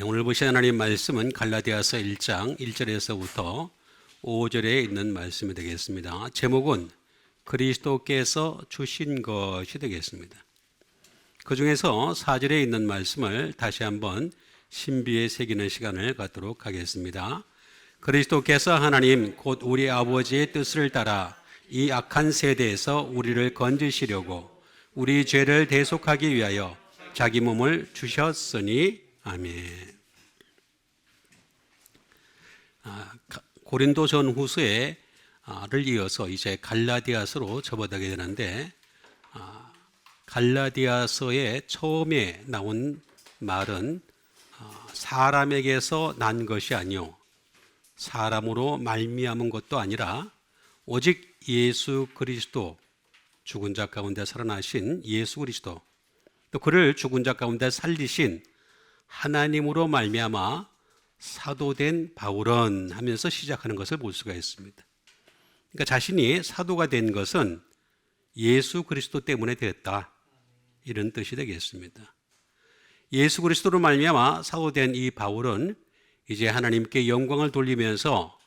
오늘 보신 하나님 말씀은 갈라디아서 1장 1절에서부터 5절에 있는 말씀이 되겠습니다. 제목은 그리스도께서 주신 것이 되겠습니다. 그 중에서 4절에 있는 말씀을 다시 한번 신비에 새기는 시간을 갖도록 하겠습니다. 그리스도께서 하나님 곧 우리 아버지의 뜻을 따라 이 악한 세대에서 우리를 건지시려고 우리 죄를 대속하기 위하여 자기 몸을 주셨으니 아멘. 고린도 전후서를 이어서 이제 갈라디아서로 접어들게 되는데, 갈라디아서의 처음에 나온 말은 사람에게서 난 것이 아니요 사람으로 말미암은 것도 아니라 오직 예수 그리스도, 죽은 자 가운데 살아나신 예수 그리스도, 또 그를 죽은 자 가운데 살리신 하나님으로 말미암아 사도된 바울은 하면서 시작하는 것을 볼 수가 있습니다. 그러니까 자신이 사도가 된 것은 예수 그리스도 때문에 되었다, 이런 뜻이 되겠습니다. 예수 그리스도로 말미암아 사도된 이 바울은 이제 하나님께 영광을 돌리면서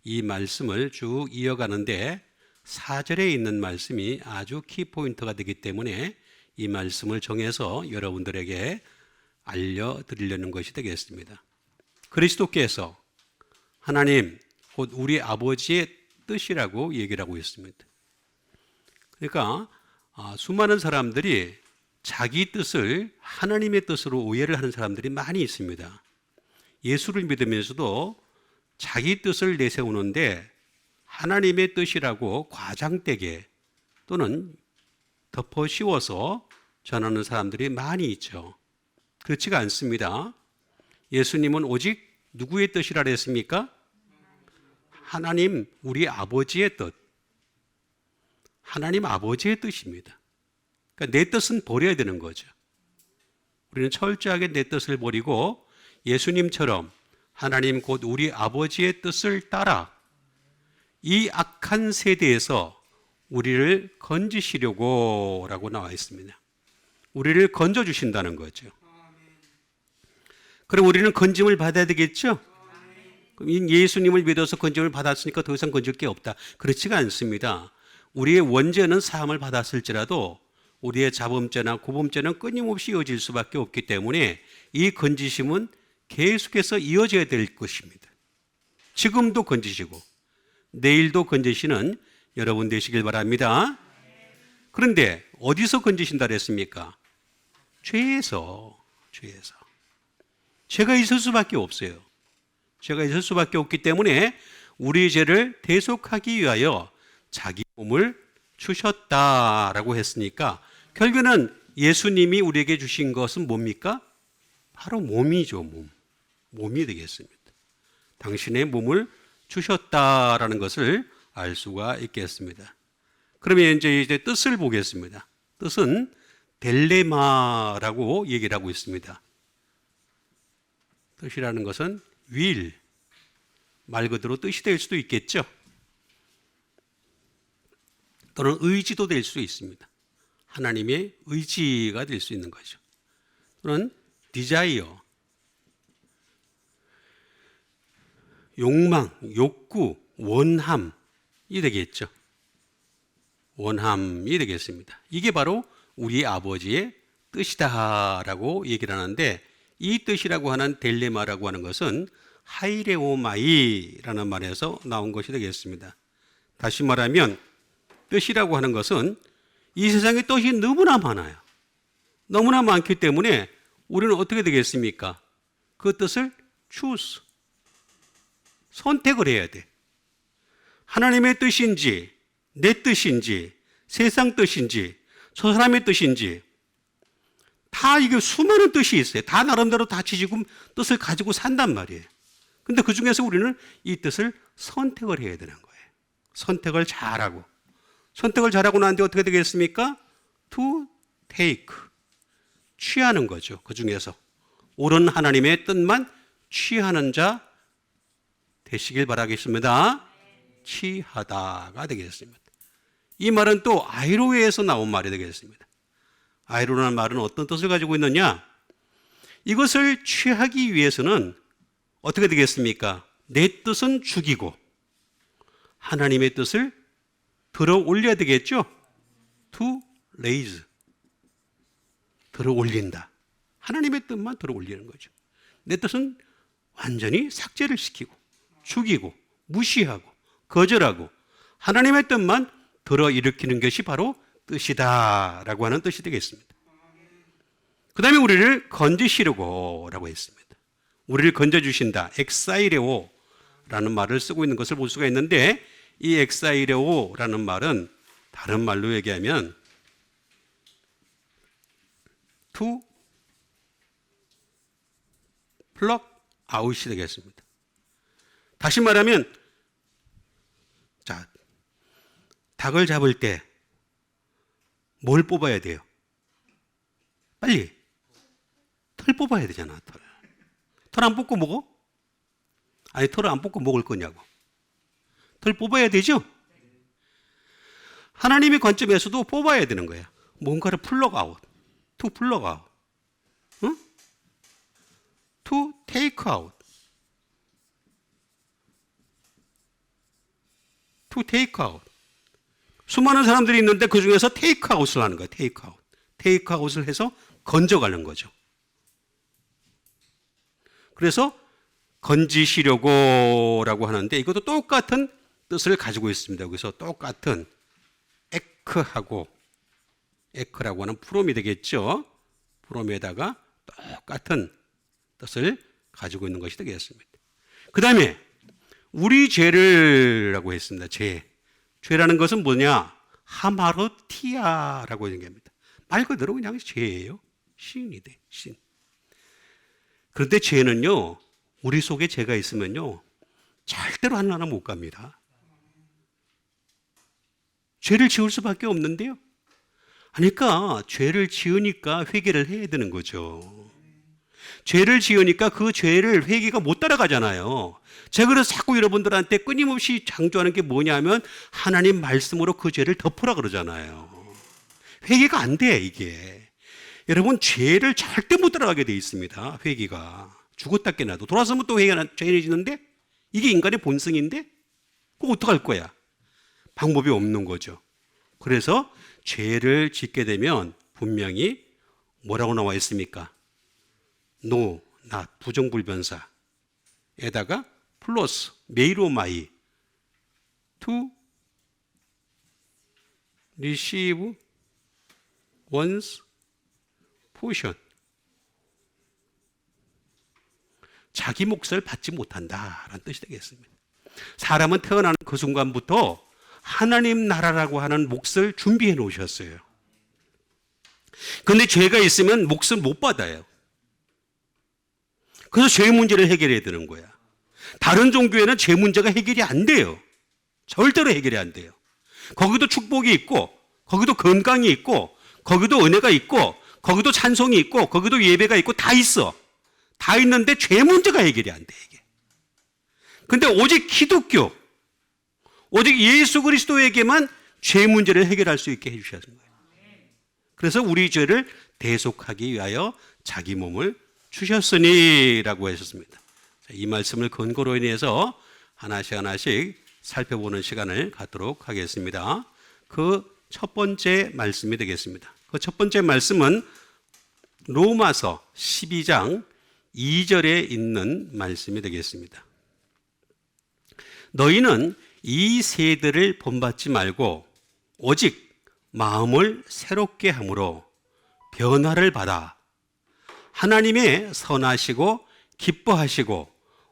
이 말씀을 쭉 이어가는데 4절에 있는 말씀이 아주 키포인트가 되기 때문에 이 말씀을 정해서 여러분들에게 알려드리려는 것이 되겠습니다. 그리스도께서 하나님 곧 우리 아버지의 뜻이라고 얘기를 하고 있습니다. 그러니까 수많은 사람들이 자기 뜻을 하나님의 뜻으로 오해를 하는 사람들이 많이 있습니다. 예수를 믿으면서도 자기 뜻을 내세우는데 하나님의 뜻이라고 과장되게 또는 덮어 씌워서 전하는 사람들이 많이 있죠. 그렇지가 않습니다. 예수님은 오직 누구의 뜻이라 했습니까? 하나님 우리 아버지의 뜻, 하나님 아버지의 뜻입니다. 그러니까 내 뜻은 버려야 되는 거죠. 우리는 철저하게 내 뜻을 버리고 예수님처럼 하나님 곧 우리 아버지의 뜻을 따라 이 악한 세대에서 우리를 건지시려고 라고 나와 있습니다. 우리를 건져주신다는 거죠. 그럼 우리는 건짐을 받아야 되겠죠? 그럼 예수님을 믿어서 건짐을 받았으니까 더 이상 건질 게 없다, 그렇지가 않습니다. 우리의 원죄는 사함을 받았을지라도 우리의 자범죄나 고범죄는 끊임없이 이어질 수밖에 없기 때문에 이 건지심은 계속해서 이어져야 될 것입니다. 지금도 건지시고 내일도 건지시는 여러분 되시길 바랍니다. 그런데 어디서 건지신다 그랬습니까? 죄에서. 죄가 있을 수밖에 없어요. 죄가 있을 수밖에 없기 때문에 우리 죄를 대속하기 위하여 자기 몸을 주셨다라고 했으니까 결국에는 예수님이 우리에게 주신 것은 뭡니까? 바로 몸이죠. 몸이 되겠습니다. 당신의 몸을 주셨다라는 것을 알 수가 있겠습니다. 그러면 이제 뜻을 보겠습니다. 뜻은 델레마라고 얘기를 하고 있습니다. 뜻이라는 것은 will, 말 그대로 뜻이 될 수도 있겠죠. 또는 의지도 될 수 있습니다. 하나님의 의지가 될 수 있는 거죠. 또는 desire, 욕망, 욕구, 원함이 되겠죠. 원함이 되겠습니다. 이게 바로 우리 아버지의 뜻이다라고 얘기를 하는데, 이 뜻이라고 하는 델레마라고 하는 것은 하이레오마이라는 말에서 나온 것이 되겠습니다. 다시 말하면 뜻이라고 하는 것은 이 세상에 뜻이 너무나 많아요. 너무나 많기 때문에 우리는 어떻게 되겠습니까? 그 뜻을 choose, 선택을 해야 돼. 하나님의 뜻인지 내 뜻인지 세상 뜻인지 저 사람의 뜻인지 다 이게 수많은 뜻이 있어요. 다 나름대로 다 지금 뜻을 가지고 산단 말이에요. 근데 그 중에서 우리는 이 뜻을 선택을 해야 되는 거예요. 선택을 잘하고. 선택을 잘하고 난 뒤에 어떻게 되겠습니까? To take. 취하는 거죠. 그 중에서. 옳은 하나님의 뜻만 취하는 자 되시길 바라겠습니다. 취하다가 되겠습니다. 이 말은 또 아이로에서 나온 말이 되겠습니다. 아이로라는 말은 어떤 뜻을 가지고 있느냐? 이것을 취하기 위해서는 어떻게 되겠습니까? 내 뜻은 죽이고 하나님의 뜻을 들어 올려야 되겠죠? To raise. 들어 올린다. 하나님의 뜻만 들어 올리는 거죠. 내 뜻은 완전히 삭제를 시키고 죽이고 무시하고 거절하고 하나님의 뜻만 들어 일으키는 것이 바로 뜻이다 라고 하는 뜻이 되겠습니다. 그 다음에 우리를 건지시려고 라고 했습니다. 우리를 건져주신다. 엑사이레오 라는 말을 쓰고 있는 것을 볼 수가 있는데, 이 엑사이레오 라는 말은 다른 말로 얘기하면 to pluck out이 되겠습니다. 다시 말하면, 자, 닭을 잡을 때 뭘 뽑아야 돼요? 빨리 털 뽑아야 되잖아. 털 안 뽑고 먹어? 아니, 털을 안 뽑고 먹을 거냐고. 털 뽑아야 되죠? 하나님의 관점에서도 뽑아야 되는 거야. 뭔가를 플럭 아웃, to 플럭 아웃, 응? to take out, to take out. 수많은 사람들이 있는데 그 중에서 take out을 하는 거야. take out. take out을 해서 건져가는 거죠. 그래서 건지시려고 라고 하는데, 이것도 똑같은 뜻을 가지고 있습니다. 그래서 똑같은 에크하고, 에크라고 하는 프롬이 되겠죠. 프롬에다가 똑같은 뜻을 가지고 있는 것이 되겠습니다. 그 다음에 우리 죄를 라고 했습니다. 죄라는 것은 뭐냐? 하마르티아라고 얘기합니다. 말 그대로 그냥 죄예요. 신이 돼, 신. 그런데 죄는요, 우리 속에 죄가 있으면요, 절대로 하나는 못 갑니다. 죄를 지을 수밖에 없는데요. 그러니까 죄를 지으니까 회개를 해야 되는 거죠. 죄를 지으니까 그 죄를 회개가 못 따라가잖아요. 제가 그래서 자꾸 여러분들한테 끊임없이 강조하는 게 뭐냐면, 하나님 말씀으로 그 죄를 덮으라 그러잖아요. 회개가 안 돼, 이게. 여러분, 죄를 절대 못 따라가게 돼 있습니다. 회개가. 죽었다 깨나도 돌아서면 또 회개가 죄인해지는데, 이게 인간의 본성인데, 그거 어떡할 거야? 방법이 없는 거죠. 그래서 죄를 짓게 되면 분명히 뭐라고 나와 있습니까? no, not, 부정불변사에다가 플러스 메이로마이, to receive one's portion. 자기 몫을 받지 못한다라는 뜻이 되겠습니다. 사람은 태어나는 그 순간부터 하나님 나라라고 하는 몫을 준비해 놓으셨어요. 그런데 죄가 있으면 몫을 못 받아요. 그래서 죄 문제를 해결해야 되는 거야. 다른 종교에는 죄 문제가 해결이 안 돼요. 절대로 해결이 안 돼요. 거기도 축복이 있고, 거기도 건강이 있고, 거기도 은혜가 있고, 거기도 찬송이 있고, 거기도 예배가 있고, 다 있어. 다 있는데 죄 문제가 해결이 안 돼, 이게. 근데 오직 기독교, 오직 예수 그리스도에게만 죄 문제를 해결할 수 있게 해주셨는 거예요. 그래서 우리 죄를 대속하기 위하여 자기 몸을 주셨으니라고 하셨습니다. 이 말씀을 근거로 인해서 하나씩 하나씩 살펴보는 시간을 갖도록 하겠습니다. 그 첫 번째 말씀이 되겠습니다. 그 첫 번째 말씀은 로마서 12장 2절에 있는 말씀이 되겠습니다. 너희는 이 세대를 본받지 말고 오직 마음을 새롭게 함으로 변화를 받아 하나님의 선하시고 기뻐하시고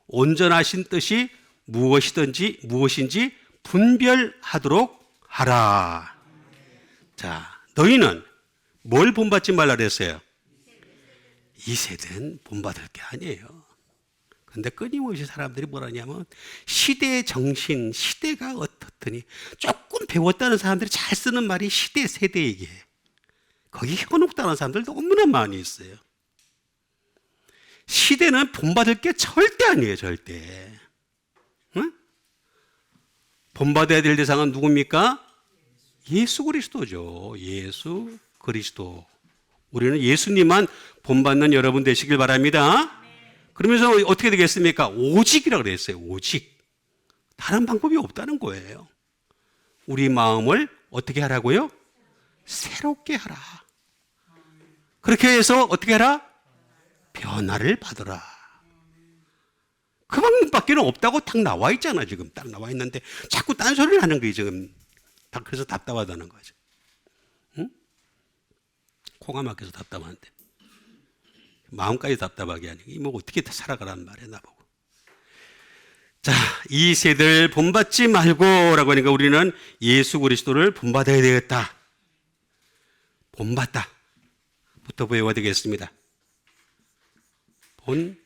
온전하신 뜻이 무엇인지 분별하도록 하라. 자, 너희는 뭘 본받지 말라 그랬어요? 이 세대는 본받을 게 아니에요. 근데 끊임없이 사람들이 뭐라냐면 시대의 정신, 시대가 어떻더니, 조금 배웠다는 사람들이 잘 쓰는 말이 시대, 세대 얘기예요. 거기 현혹당하는 사람들 너무나 많이 있어요. 시대는 본받을 게 절대 아니에요, 절대. 응? 본받아야 될 대상은 누굽니까? 예수 그리스도죠. 예수 그리스도. 우리는 예수님만 본받는 여러분 되시길 바랍니다. 그러면서 어떻게 되겠습니까? 오직이라고 그랬어요. 오직. 다른 방법이 없다는 거예요. 우리 마음을 어떻게 하라고요? 새롭게 하라. 그렇게 해서 어떻게 하라? 변화를 받으라. 그 방법밖에 없다고 딱 나와 있잖아. 지금 딱 나와 있는데 자꾸 딴소리를 하는 거예요. 지금 그래서 답답하다는 거죠. 응? 코가 막혀서 답답한데 마음까지 답답하게 하니 뭐 어떻게 살아가라는 말이야 나보고. 자, 이 세대를 본받지 말고라고 하니까 우리는 예수 그리스도를 본받아야 되겠다. 본받다 부터 배워야 되겠습니다. 본받다.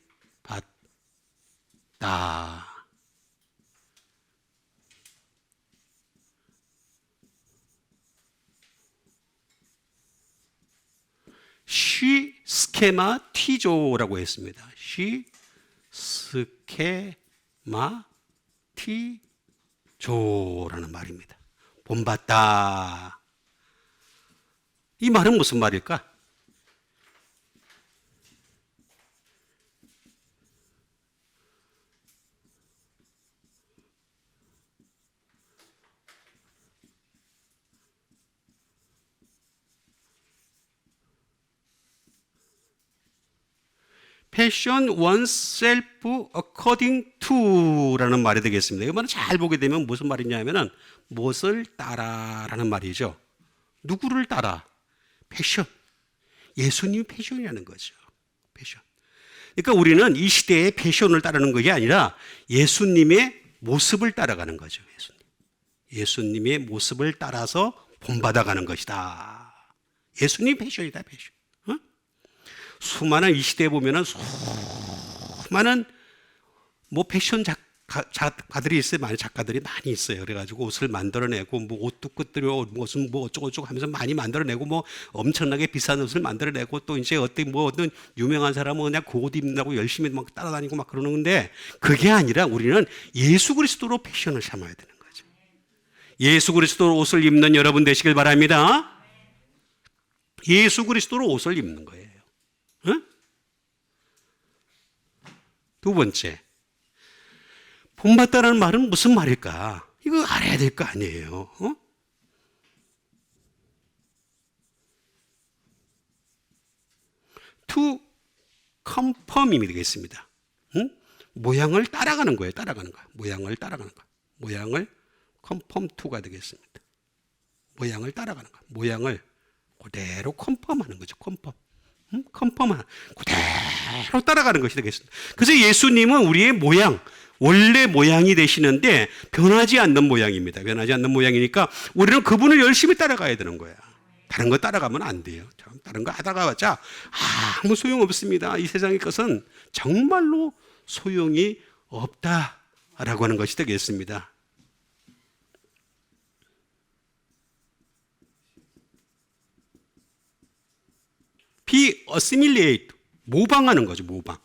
쉬 스케마 티조라고 했습니다. 쉬 스케마 티조라는 말입니다. 본받다. 이 말은 무슨 말일까? Passion oneself according to라는 말이 되겠습니다. 이 말은 잘 보게 되면 무슨 말이냐면은 무엇을 따라라는 말이죠. 누구를 따라? 패션. 예수님이 패션이라는 거죠. 패션. 그러니까 우리는 이 시대의 패션을 따르는 것이 아니라 예수님의 모습을 따라가는 거죠. 예수님의 모습을 따라서 본받아가는 것이다. 예수님 패션이다. 패션. 수많은 이 시대에 보면은 수많은 뭐 패션 작가들이 있어요. 많은 작가들이 많이 있어요. 그래가지고 옷을 만들어내고 뭐 옷도 끝들여 무슨 뭐 어쩌고저쩌고 하면서 많이 만들어내고 뭐 엄청나게 비싼 옷을 만들어내고 또 이제 어떤 유명한 사람은 그냥 그 옷 입는다고 열심히 막 따라다니고 막 그러는 건데 그게 아니라 우리는 예수 그리스도로 패션을 삼아야 되는 거죠. 예수 그리스도로 옷을 입는 여러분 되시길 바랍니다. 예수 그리스도로 옷을 입는 거예요. 응? 두 번째, 본받다라는 말은 무슨 말일까? 이거 알아야 될 거 아니에요. To conform이 되겠습니다. 응? 모양을 따라가는 거예요. 따라가는 거야. 모양을 따라가는 거야. 모양을 conform to가 되겠습니다. 모양을 따라가는 거야. 모양을 그대로 conform하는 거죠. 컨펌하는 그대로 따라가는 것이 되겠습니다. 그래서 예수님은 우리의 모양, 원래 모양이 되시는데 변하지 않는 모양입니다. 변하지 않는 모양이니까 우리는 그분을 열심히 따라가야 되는 거야. 다른 거 따라가면 안 돼요. 다른 거 하다가봤자 아무 소용없습니다. 이 세상의 것은 정말로 소용이 없다라고 하는 것이 되겠습니다. be assimilate, 모방하는 거죠. 모방.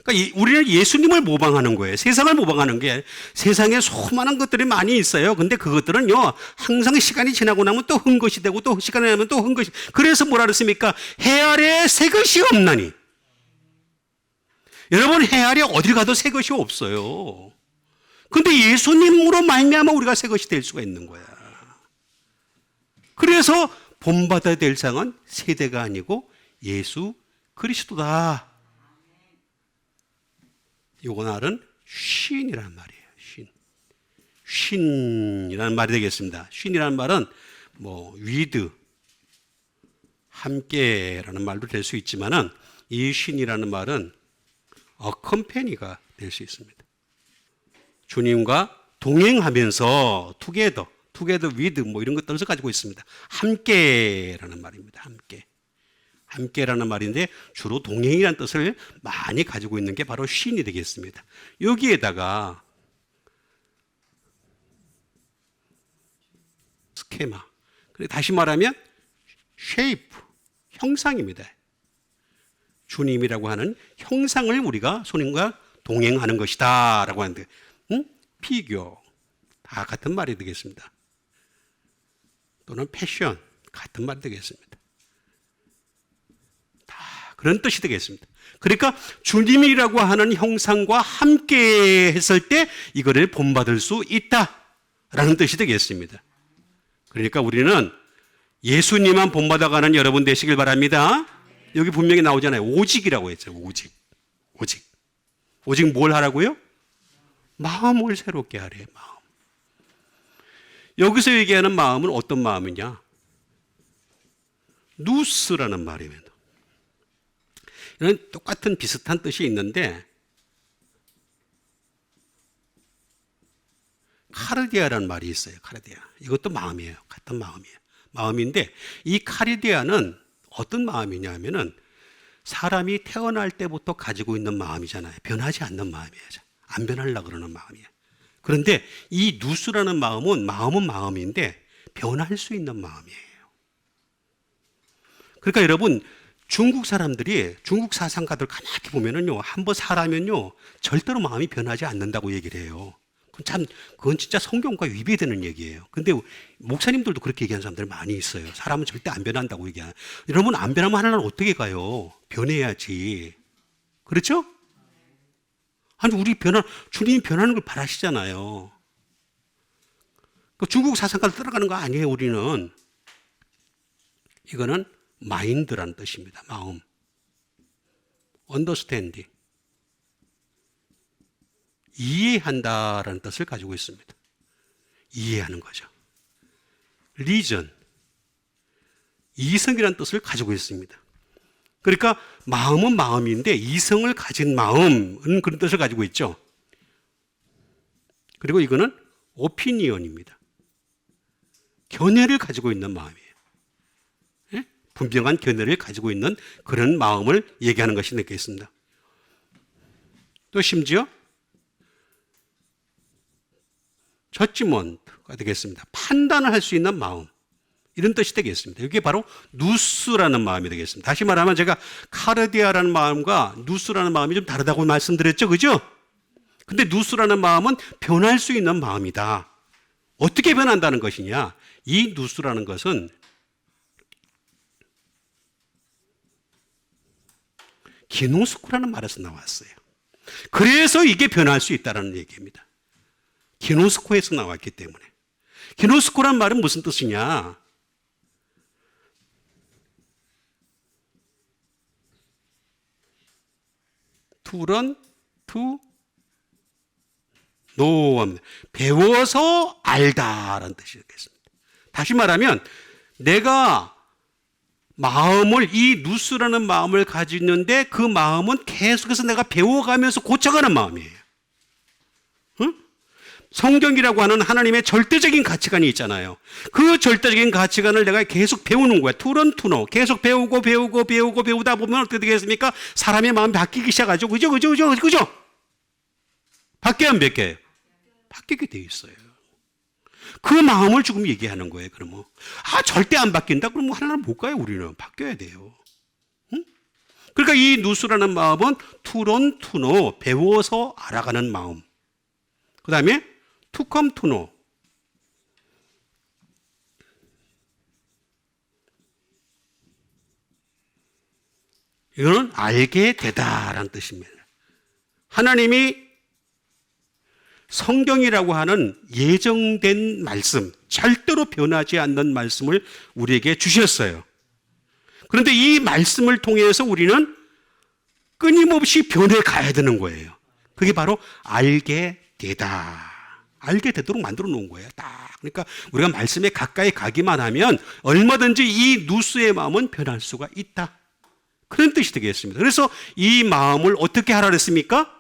그러니까 우리는 예수님을 모방하는 거예요. 세상을 모방하는 게 세상에 수많은 것들이 많이 있어요. 근데 그것들은요 항상 시간이 지나고 나면 또 흠것이 되고 또 시간이 지나면 또 흠것이. 그래서 뭐라 그랬습니까? 해 아래 새 것이 없나니. 여러분 해 아래 어딜 가도 새 것이 없어요. 근데 예수님으로 말미암아 우리가 새 것이 될 수가 있는 거야. 그래서 본받아야 될 상은 세대가 아니고 예수 그리스도다. 요거 말은 쉰이라는 말이에요. 쉰이라는 말이 되겠습니다. 쉰이라는 말은 뭐 with, 함께라는 말도 될 수 있지만은 이 쉰이라는 말은 accompany가 될 수 있습니다. 주님과 동행하면서 together with 뭐 이런 것들을 가지고 있습니다. 함께라는 말입니다. 함께라는 말인데 주로 동행이라는 뜻을 많이 가지고 있는 게 바로 쉰이 되겠습니다. 여기에다가 스케마, 다시 말하면 shape, 형상입니다. 주님이라고 하는 형상을 우리가 손님과 동행하는 것이다 라고 하는데 피규어 다 같은 말이 되겠습니다. 또는 패션 같은 말이 되겠습니다. 그런 뜻이 되겠습니다. 그러니까 주님이라고 하는 형상과 함께 했을 때 이거를 본받을 수 있다라는 뜻이 되겠습니다. 그러니까 우리는 예수님만 본받아가는 여러분 되시길 바랍니다. 여기 분명히 나오잖아요. 오직이라고 했죠. 오직 뭘 하라고요? 마음을 새롭게 하래. 마음. 여기서 얘기하는 마음은 어떤 마음이냐? 누스라는 말입니다. 이런 똑같은 비슷한 뜻이 있는데 카르디아라는 말이 있어요. 카르디아. 이것도 마음이에요. 같은 마음이에요. 마음인데 이 카르디아는 어떤 마음이냐 하면은 사람이 태어날 때부터 가지고 있는 마음이잖아요. 변하지 않는 마음이에요. 안 변하려고 그러는 마음이에요. 그런데 이 누스라는 마음은 마음인데 변할 수 있는 마음이에요. 그러니까 여러분 중국 사람들이 중국 사상가들 가만히 보면은요, 한번 살아면요 절대로 마음이 변하지 않는다고 얘기를 해요. 그건 진짜 성경과 위배되는 얘기예요. 근데 목사님들도 그렇게 얘기하는 사람들 많이 있어요. 사람은 절대 안 변한다고 얘기하는. 여러분 안 변하면 하나님 어떻게 가요? 변해야지. 그렇죠? 아니 주님이 변하는 걸 바라시잖아요. 중국 사상가를 따라가는 거 아니에요. 우리는 이거는 마인드라는 뜻입니다. 마음. understanding. 이해한다라는 뜻을 가지고 있습니다. 이해하는 거죠. reason. 이성이라는 뜻을 가지고 있습니다. 그러니까 마음은 마음인데 이성을 가진 마음은 그런 뜻을 가지고 있죠. 그리고 이거는 opinion입니다. 견해를 가지고 있는 마음이에요. 분명한 견해를 가지고 있는 그런 마음을 얘기하는 것이 되겠습니다. 또 심지어 저지먼트가 되겠습니다. 판단을 할 수 있는 마음, 이런 뜻이 되겠습니다. 이게 바로 누스라는 마음이 되겠습니다. 다시 말하면 제가 카르디아라는 마음과 누스라는 마음이 좀 다르다고 말씀드렸죠, 그죠? 근데 누스라는 마음은 변할 수 있는 마음이다. 어떻게 변한다는 것이냐? 이 누스라는 것은 기노스코라는 말에서 나왔어요. 그래서 이게 변할 수 있다는 얘기입니다. 기노스코에서 나왔기 때문에. 기노스코란 말은 무슨 뜻이냐? To learn, to know. 배워서 알다라는 뜻이 되겠습니다. 다시 말하면 내가 이 누스라는 마음을 가지는데 그 마음은 계속해서 내가 배워가면서 고쳐가는 마음이에요. 응? 성경이라고 하는 하나님의 절대적인 가치관이 있잖아요. 그 절대적인 가치관을 내가 계속 배우는 거야. 투런 투노. 계속 배우다 보면 어떻게 되겠습니까? 사람의 마음이 바뀌기 시작하죠. 그죠? 바뀌어야 안 바뀌어요? 바뀌게 돼 있어요. 그 마음을 지금 얘기하는 거예요. 그러면 절대 안 바뀐다? 그러면 하나님 못 가요. 우리는 바뀌어야 돼요. 응? 그러니까 이 누스라는 마음은 투론 투노, 배워서 알아가는 마음. 그 다음에 투컴 투노, 이거는 알게 되다라는 뜻입니다. 하나님이 성경이라고 하는 예정된 말씀, 절대로 변하지 않는 말씀을 우리에게 주셨어요. 그런데 이 말씀을 통해서 우리는 끊임없이 변해가야 되는 거예요. 그게 바로 알게 되다. 알게 되도록 만들어 놓은 거예요. 딱. 그러니까 우리가 말씀에 가까이 가기만 하면 얼마든지 이 누스의 마음은 변할 수가 있다. 그런 뜻이 되겠습니다. 그래서 이 마음을 어떻게 하라 그랬습니까?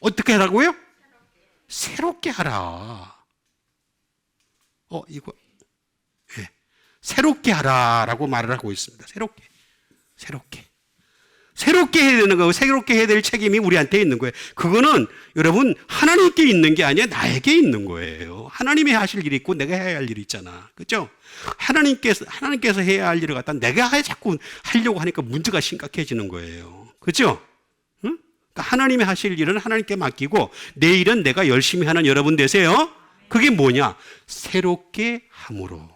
어떻게 하라고요? 새롭게 하라. 이거. 네. 새롭게 하라라고 말을 하고 있습니다. 새롭게 해야 되는 거고, 새롭게 해야 될 책임이 우리한테 있는 거예요. 그거는 여러분, 하나님께 있는 게 아니라 나에게 있는 거예요. 하나님이 하실 일이 있고 내가 해야 할 일이 있잖아. 그죠? 하나님께서 해야 할 일을 갖다 내가 자꾸 하려고 하니까 문제가 심각해지는 거예요. 그죠? 그러니까 하나님이 하실 일은 하나님께 맡기고 내 일은 내가 열심히 하는 여러분 되세요. 그게 뭐냐? 새롭게 함으로.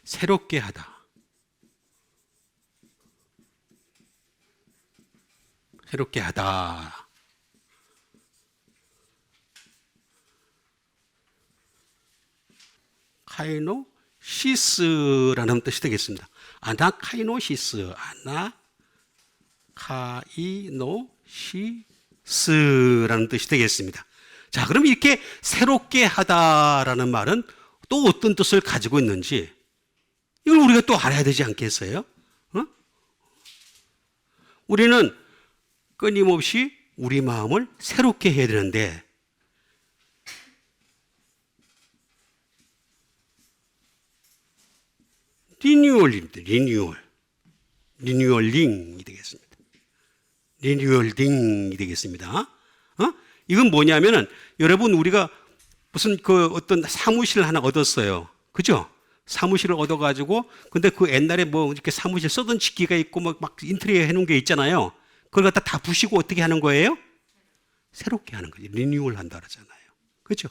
새롭게 하다. 새롭게 하다. 카이노시스라는 뜻이 되겠습니다. 아나카이노시스, 아나카이노시스라는 뜻이 되겠습니다. 자, 그럼 이렇게 새롭게 하다라는 말은 또 어떤 뜻을 가지고 있는지 이걸 우리가 또 알아야 되지 않겠어요? 우리는 끊임없이 우리 마음을 새롭게 해야 되는데 리뉴얼입니다. 리뉴얼링이 되겠습니다. 리뉴얼링이 되겠습니다. 이건 뭐냐면은 여러분 우리가 무슨 그 어떤 사무실을 하나 얻었어요. 그죠? 사무실을 얻어가지고 근데 그 옛날에 뭐 이렇게 사무실 쓰던 집기가 있고 막 인테리어 해놓은 게 있잖아요. 그걸 갖다 다 부시고 어떻게 하는 거예요? 새롭게 하는 거죠. 리뉴얼 한다 그러잖아요. 그죠?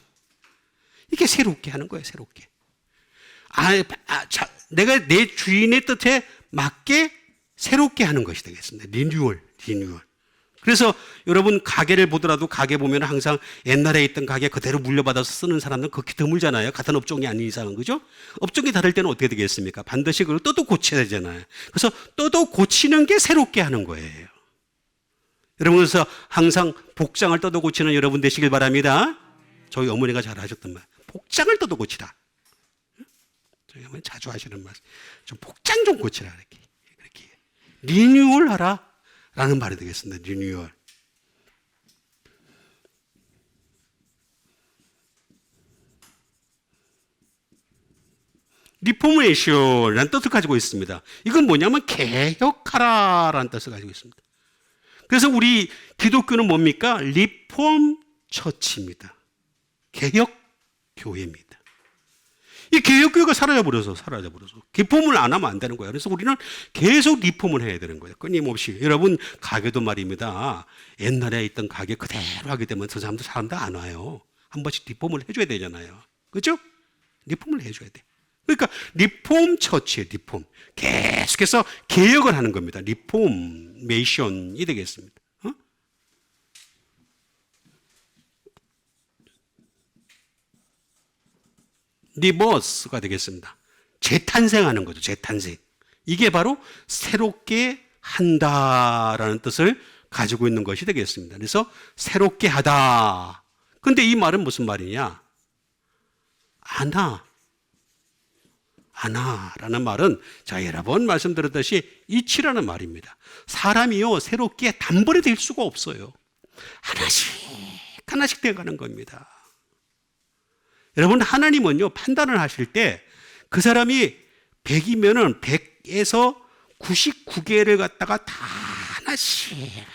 이게 새롭게 하는 거예요. 새롭게. 내가 내 주인의 뜻에 맞게 새롭게 하는 것이 되겠습니다. 리뉴얼. 그래서 여러분 가게를 보더라도 가게 보면 항상 옛날에 있던 가게 그대로 물려받아서 쓰는 사람들은 그렇게 드물잖아요. 같은 업종이 아닌 이상은. 그죠? 업종이 다를 때는 어떻게 되겠습니까? 반드시 그걸 또도 고쳐야 되잖아요. 그래서 또도 고치는 게 새롭게 하는 거예요. 여러분 그래서 항상 복장을 또도 고치는 여러분 되시길 바랍니다. 저희 어머니가 잘 하셨던 말. 복장을 또도 고치라. 저희 어머니 자주 하시는 말. 좀 복장 좀 고치라. 이렇게. 리뉴얼 하라. 라는 말이 되겠습니다. 리뉴얼. 리포메이션이라는 뜻을 가지고 있습니다. 이건 뭐냐면 개혁하라라는 뜻을 가지고 있습니다. 그래서 우리 기독교는 뭡니까? 리폼 처치입니다. 개혁 교회입니다. 이 개혁교회가 사라져버려서 리폼을 안 하면 안 되는 거예요. 그래서 우리는 계속 리폼을 해야 되는 거예요. 끊임없이. 여러분 가게도 말입니다. 옛날에 있던 가게 그대로 하게 되면 저 사람들 안 와요. 한 번씩 리폼을 해줘야 되잖아요. 그렇죠? 리폼을 해줘야 돼. 그러니까 리폼 처치예요. 리폼. 계속해서 개혁을 하는 겁니다. 리포메이션이 되겠습니다. 리버스가 되겠습니다. 재탄생하는 거죠. 재탄생. 이게 바로 새롭게 한다라는 뜻을 가지고 있는 것이 되겠습니다. 그래서 새롭게 하다. 근데 이 말은 무슨 말이냐? 아나라는 말은 제가 여러 번 말씀드렸듯이 이치라는 말입니다. 사람이요 새롭게 단번에 될 수가 없어요. 하나씩 되어가는 겁니다. 여러분 하나님은요 판단을 하실 때 그 사람이 100이면은 100에서 99개를 갖다가 다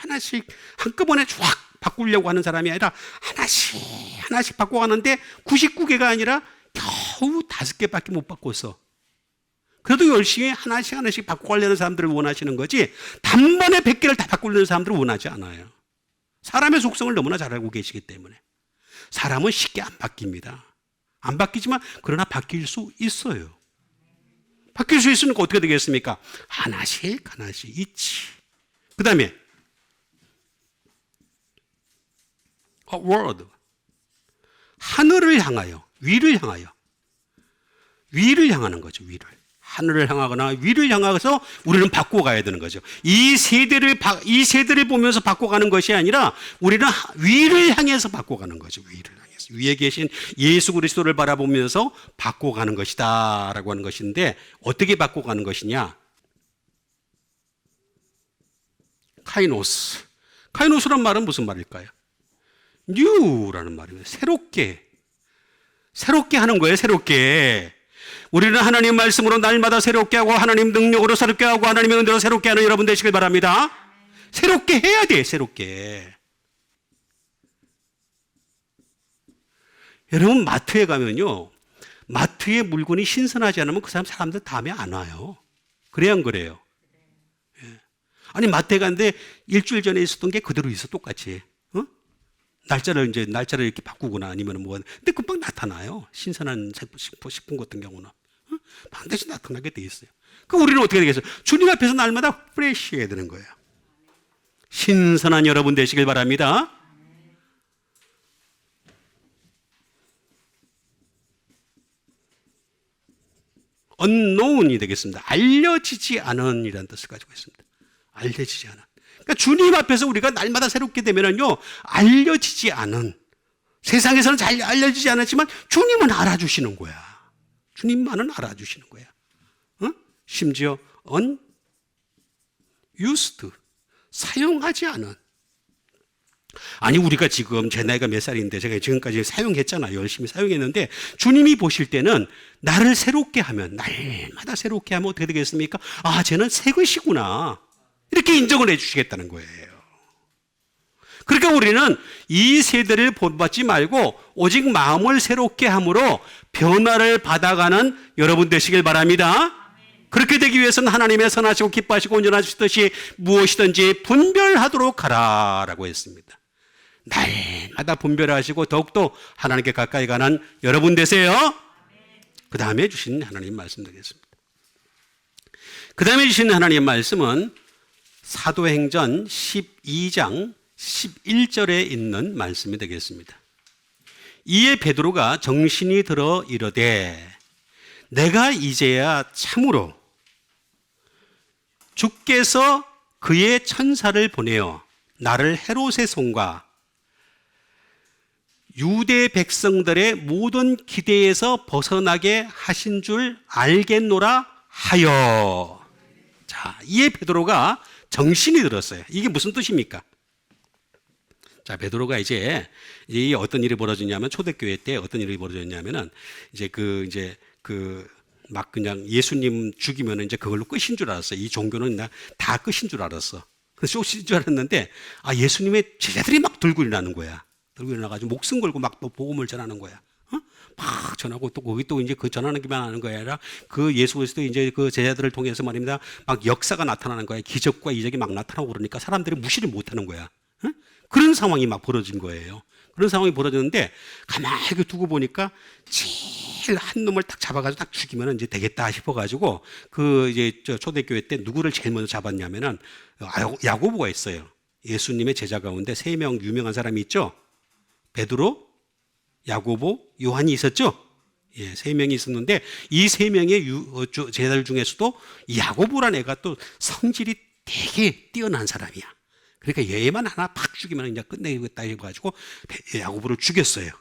하나씩 한꺼번에 쫙 바꾸려고 하는 사람이 아니라 하나씩 바꿔가는데 99개가 아니라 겨우 5개밖에 못 바꿨어. 그래도 열심히 하나씩 바꿔가려는 사람들을 원하시는 거지 단번에 100개를 다 바꾸려는 사람들을 원하지 않아요. 사람의 속성을 너무나 잘 알고 계시기 때문에. 사람은 쉽게 안 바뀝니다. 안 바뀌지만 그러나 바뀔 수 있어요. 바뀔 수 있으니까 어떻게 되겠습니까? 하나씩 있지. 그 다음에 word. 하늘을 향하여, 위를 향하는 거죠. 하늘을 향하거나 위를 향해서 우리는 바꿔가야 되는 거죠. 이 세대를 보면서 바꿔가는 것이 아니라 우리는 위를 향해서 바꿔가는 거죠. 위에 계신 예수 그리스도를 바라보면서 바꿔가는 것이다 라고 하는 것인데 어떻게 바꿔가는 것이냐? 카이노스란 말은 무슨 말일까요? new라는 말이에요. 새롭게 하는 거예요. 새롭게. 우리는 하나님 말씀으로 날마다 새롭게 하고 하나님 능력으로 새롭게 하고 하나님의 은혜로 새롭게 하는 여러분 되시길 바랍니다. 새롭게 해야 돼. 새롭게. 여러분 마트에 가면요. 마트의 물건이 신선하지 않으면 그 사람들 다음에 안 와요. 그래야 안 그래요? 예. 아니 마트에 갔는데 일주일 전에 있었던 게 그대로 있어 똑같이. 날짜를 이렇게 바꾸거나 아니면 뭐 근데 금방 나타나요. 신선한 식품 같은 경우는 반드시 나타나게 돼 있어요. 그럼 우리는 어떻게 되겠어요? 주님 앞에서 날마다 프레시해야 되는 거예요. 신선한 여러분 되시길 바랍니다. unknown이 되겠습니다. 알려지지 않은 이라는 뜻을 가지고 있습니다. 알려지지 않은. 그러니까 주님 앞에서 우리가 날마다 새롭게 되면은요, 알려지지 않은, 세상에서는 잘 알려지지 않았지만 주님은 알아주시는 거야. 주님만은 알아주시는 거야. 심지어 unused, 사용하지 않은. 아니, 우리가 지금 제 나이가 몇 살인데 제가 지금까지 사용했잖아요. 열심히 사용했는데 주님이 보실 때는 나를 새롭게 하면, 날마다 새롭게 하면 어떻게 되겠습니까? 아, 쟤는 새 것이구나, 이렇게 인정을 해주시겠다는 거예요. 그러니까 우리는 이 세대를 본받지 말고 오직 마음을 새롭게 함으로 변화를 받아가는 여러분 되시길 바랍니다. 그렇게 되기 위해서는 하나님의 선하시고 기뻐하시고 온전하시듯이 무엇이든지 분별하도록 하라라고 했습니다. 날마다 분별하시고 더욱더 하나님께 가까이 가는 여러분 되세요. 그 다음에 주신 하나님 말씀 되겠습니다. 그 다음에 주신 하나님 말씀은 사도행전 12장 11절에 있는 말씀이 되겠습니다. 이에 베드로가 정신이 들어 이르되 내가 이제야 참으로 주께서 그의 천사를 보내어 나를 헤롯의 손과 유대 백성들의 모든 기대에서 벗어나게 하신 줄 알겠노라 하여. 자, 이에 베드로가 정신이 들었어요. 이게 무슨 뜻입니까? 자, 베드로가 이제 어떤 일이 벌어졌냐면, 초대교회 때 어떤 일이 벌어졌냐면은 막 그냥 예수님 죽이면 이제 그걸로 끝인 줄 알았어요. 이 종교는 다 끝인 줄 알았어. 그래서 끝인 줄 알았는데, 아, 예수님의 제자들이 막 들고 일어나는 거야. 들고 일어나가지고 목숨 걸고 막 또 복음을 전하는 거야. 막 전하고 또 거기 또 이제 그 전하는 게만 하는 거야. 아니라 그 예수 그리스도 이제 그 제자들을 통해서 말입니다. 막 역사가 나타나는 거야. 기적과 이적이 막 나타나고 그러니까 사람들이 무시를 못 하는 거야. 그런 상황이 막 벌어진 거예요. 그런 상황이 벌어졌는데 가만히 두고 보니까 제일 한 놈을 딱 잡아가지고 딱 죽이면 이제 되겠다 싶어가지고 그 이제 초대교회 때 누구를 제일 먼저 잡았냐면은 야고보가 있어요. 예수님의 제자 가운데 3명 유명한 사람이 있죠. 베드로, 야고보, 요한이 있었죠. 예, 3명이 있었는데 이 3명의 제자들 중에서도 야고보라는 애가 또 성질이 되게 뛰어난 사람이야. 그러니까 얘만 하나 팍 죽이면 이제 끝내겠다 해가지고 야고보를 죽였어요.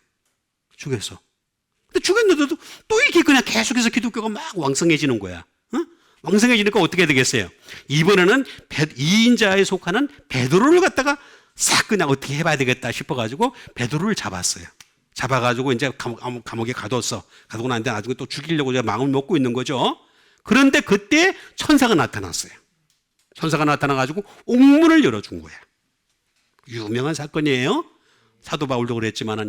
죽였어. 근데 죽였는데도 또 이게 그냥 계속해서 기독교가 막 왕성해지는 거야. 왕성해지니까 어떻게 되겠어요? 이번에는 2인자에 속하는 베드로를 갖다가 싹 그냥 어떻게 해봐야 되겠다 싶어가지고 베드로를 잡았어요. 잡아가지고 이제 감옥에 가뒀어. 가두고 나는데 나중에 또 죽이려고 이제 마음을 먹고 있는 거죠. 그런데 그때 천사가 나타났어요. 천사가 나타나가지고 옥문을 열어준 거야. 유명한 사건이에요. 사도 바울도 그랬지만은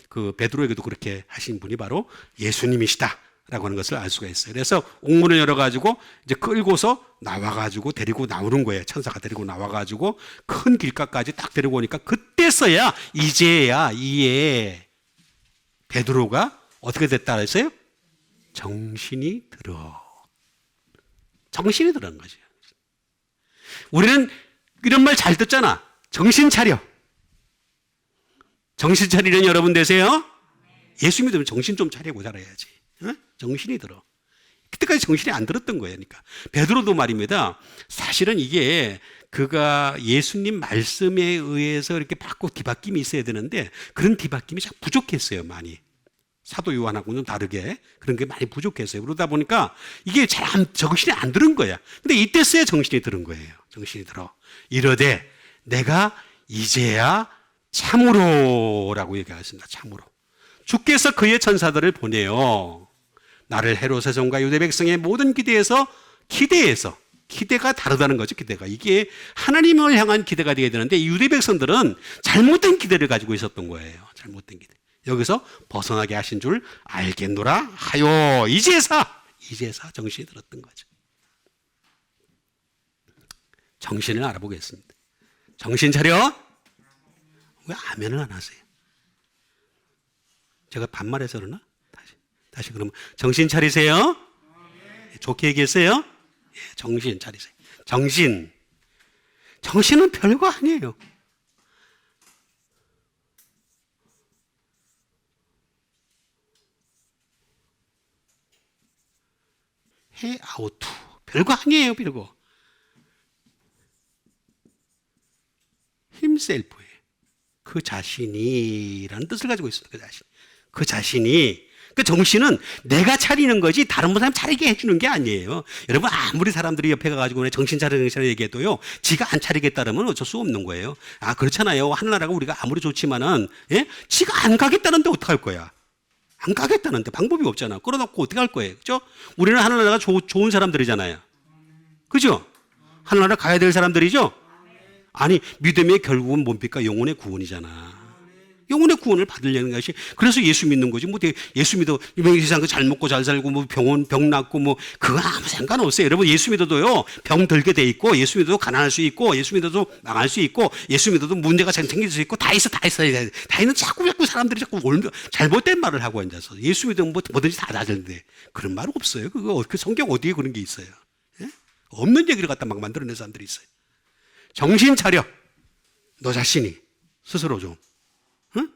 그 베드로에게도 그렇게 하신 분이 바로 예수님이시다 라고 하는 것을 알 수가 있어요. 그래서 옥문을 열어가지고 이제 끌고서 나와가지고 데리고 나오는 거예요. 천사가 데리고 나와가지고 큰 길가까지 딱 데리고 오니까 그때서야 이제야 이에 베드로가 어떻게 됐다 그랬어요? 정신이 들어. 정신이 들어는 거죠. 우리는 이런 말 잘 듣잖아. 정신 차려. 정신 차리는 여러분 되세요? 예수 믿으면 정신 좀 차리고 살아야지. 정신이 들어. 그때까지 정신이 안 들었던 거예요. 그러니까 베드로도 말입니다. 사실은 이게 그가 예수님 말씀에 의해서 이렇게 받고 뒤바뀜이 있어야 되는데 그런 뒤바뀜이 참 부족했어요. 많이. 사도 요한하고는 다르게 그런 게 많이 부족했어요. 그러다 보니까 이게 잘 정신이 안 들은 거야. 근데 이때서야 정신이 들은 거예요. 정신이 들어. 이러되 내가 이제야 참으로라고 얘기하셨습니다. 참으로. 주께서 그의 천사들을 보내요. 나를 헤롯의 손과 유대 백성의 모든 기대가 다르다는 거죠. 기대가 이게 하나님을 향한 기대가 되어야 되는데 유대 백성들은 잘못된 기대를 가지고 있었던 거예요. 잘못된 기대. 여기서 벗어나게 하신 줄 알겠노라 하여. 이제사 정신이 들었던 거죠. 정신을 알아보겠습니다. 정신 차려. 왜 아멘을 안 하세요? 제가 반말해서 그러나? 다시 그러면 정신 차리세요. 좋게 얘기했어요. 정신 차리세요. 정신 정신은 별거 아니에요. 해 아우투 별거 아니에요. 별거. 힘셀프에 그 자신이라는 뜻을 가지고 있습니다. 그 자신. 그 자신이. 그 정신은 내가 차리는 거지 다른 사람 차리게 해주는 게 아니에요. 여러분 아무리 사람들이 옆에 가가지고 정신 차려 정신 차려 얘기해도요, 지가 안 차리겠다면 어쩔 수 없는 거예요. 아 그렇잖아요. 하늘나라가 우리가 아무리 좋지만은 예? 지가 안 가겠다는데 어떡할 거야? 안 가겠다는데 방법이 없잖아. 끌어놓고 어떻게 할 거예요? 그죠? 우리는 하늘나라가 좋은 사람들이잖아요. 그죠? 하늘나라 가야 될 사람들이죠? 아니 믿음의 결국은 뭡니까? 영혼의 구원이잖아. 영혼의 구원을 받으려는 것이, 그래서 예수 믿는 거지. 뭐 예수 믿어 이 세상 잘 먹고 잘 살고 뭐 병 낫고 뭐 그건 아무 상관없어요. 여러분 예수 믿어도요 병 들게 돼 있고, 예수 믿어도 가난할 수 있고, 예수 믿어도 망할 수 있고, 예수 믿어도 문제가 생길 수 있고, 다 있어. 다 있는 자꾸 사람들이 자꾸 잘못된 말을 하고 앉아서 예수 믿으면 뭐든지 다 나는데 그런 말 없어요. 그 성경 어디에 그런 게 있어요? 예? 없는 얘기를 갖다 막 만들어낸 사람들이 있어요. 정신 차려. 너 자신이 스스로 좀. 응?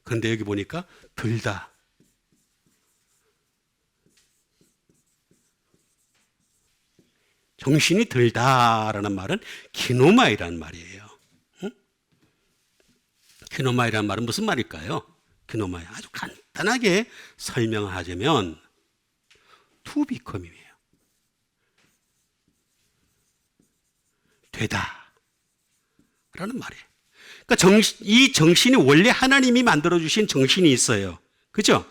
그런데 여기 보니까 들다. 정신이 들다라는 말은 기노마이라는 말이에요. 응? 기노마이라는 말은 무슨 말일까요? 기노마이. 아주 간단하게 설명하자면 to become이에요. 되다. 라는 말이에요. 그러니까 이 정신이 원래 하나님이 만들어주신 정신이 있어요. 그죠?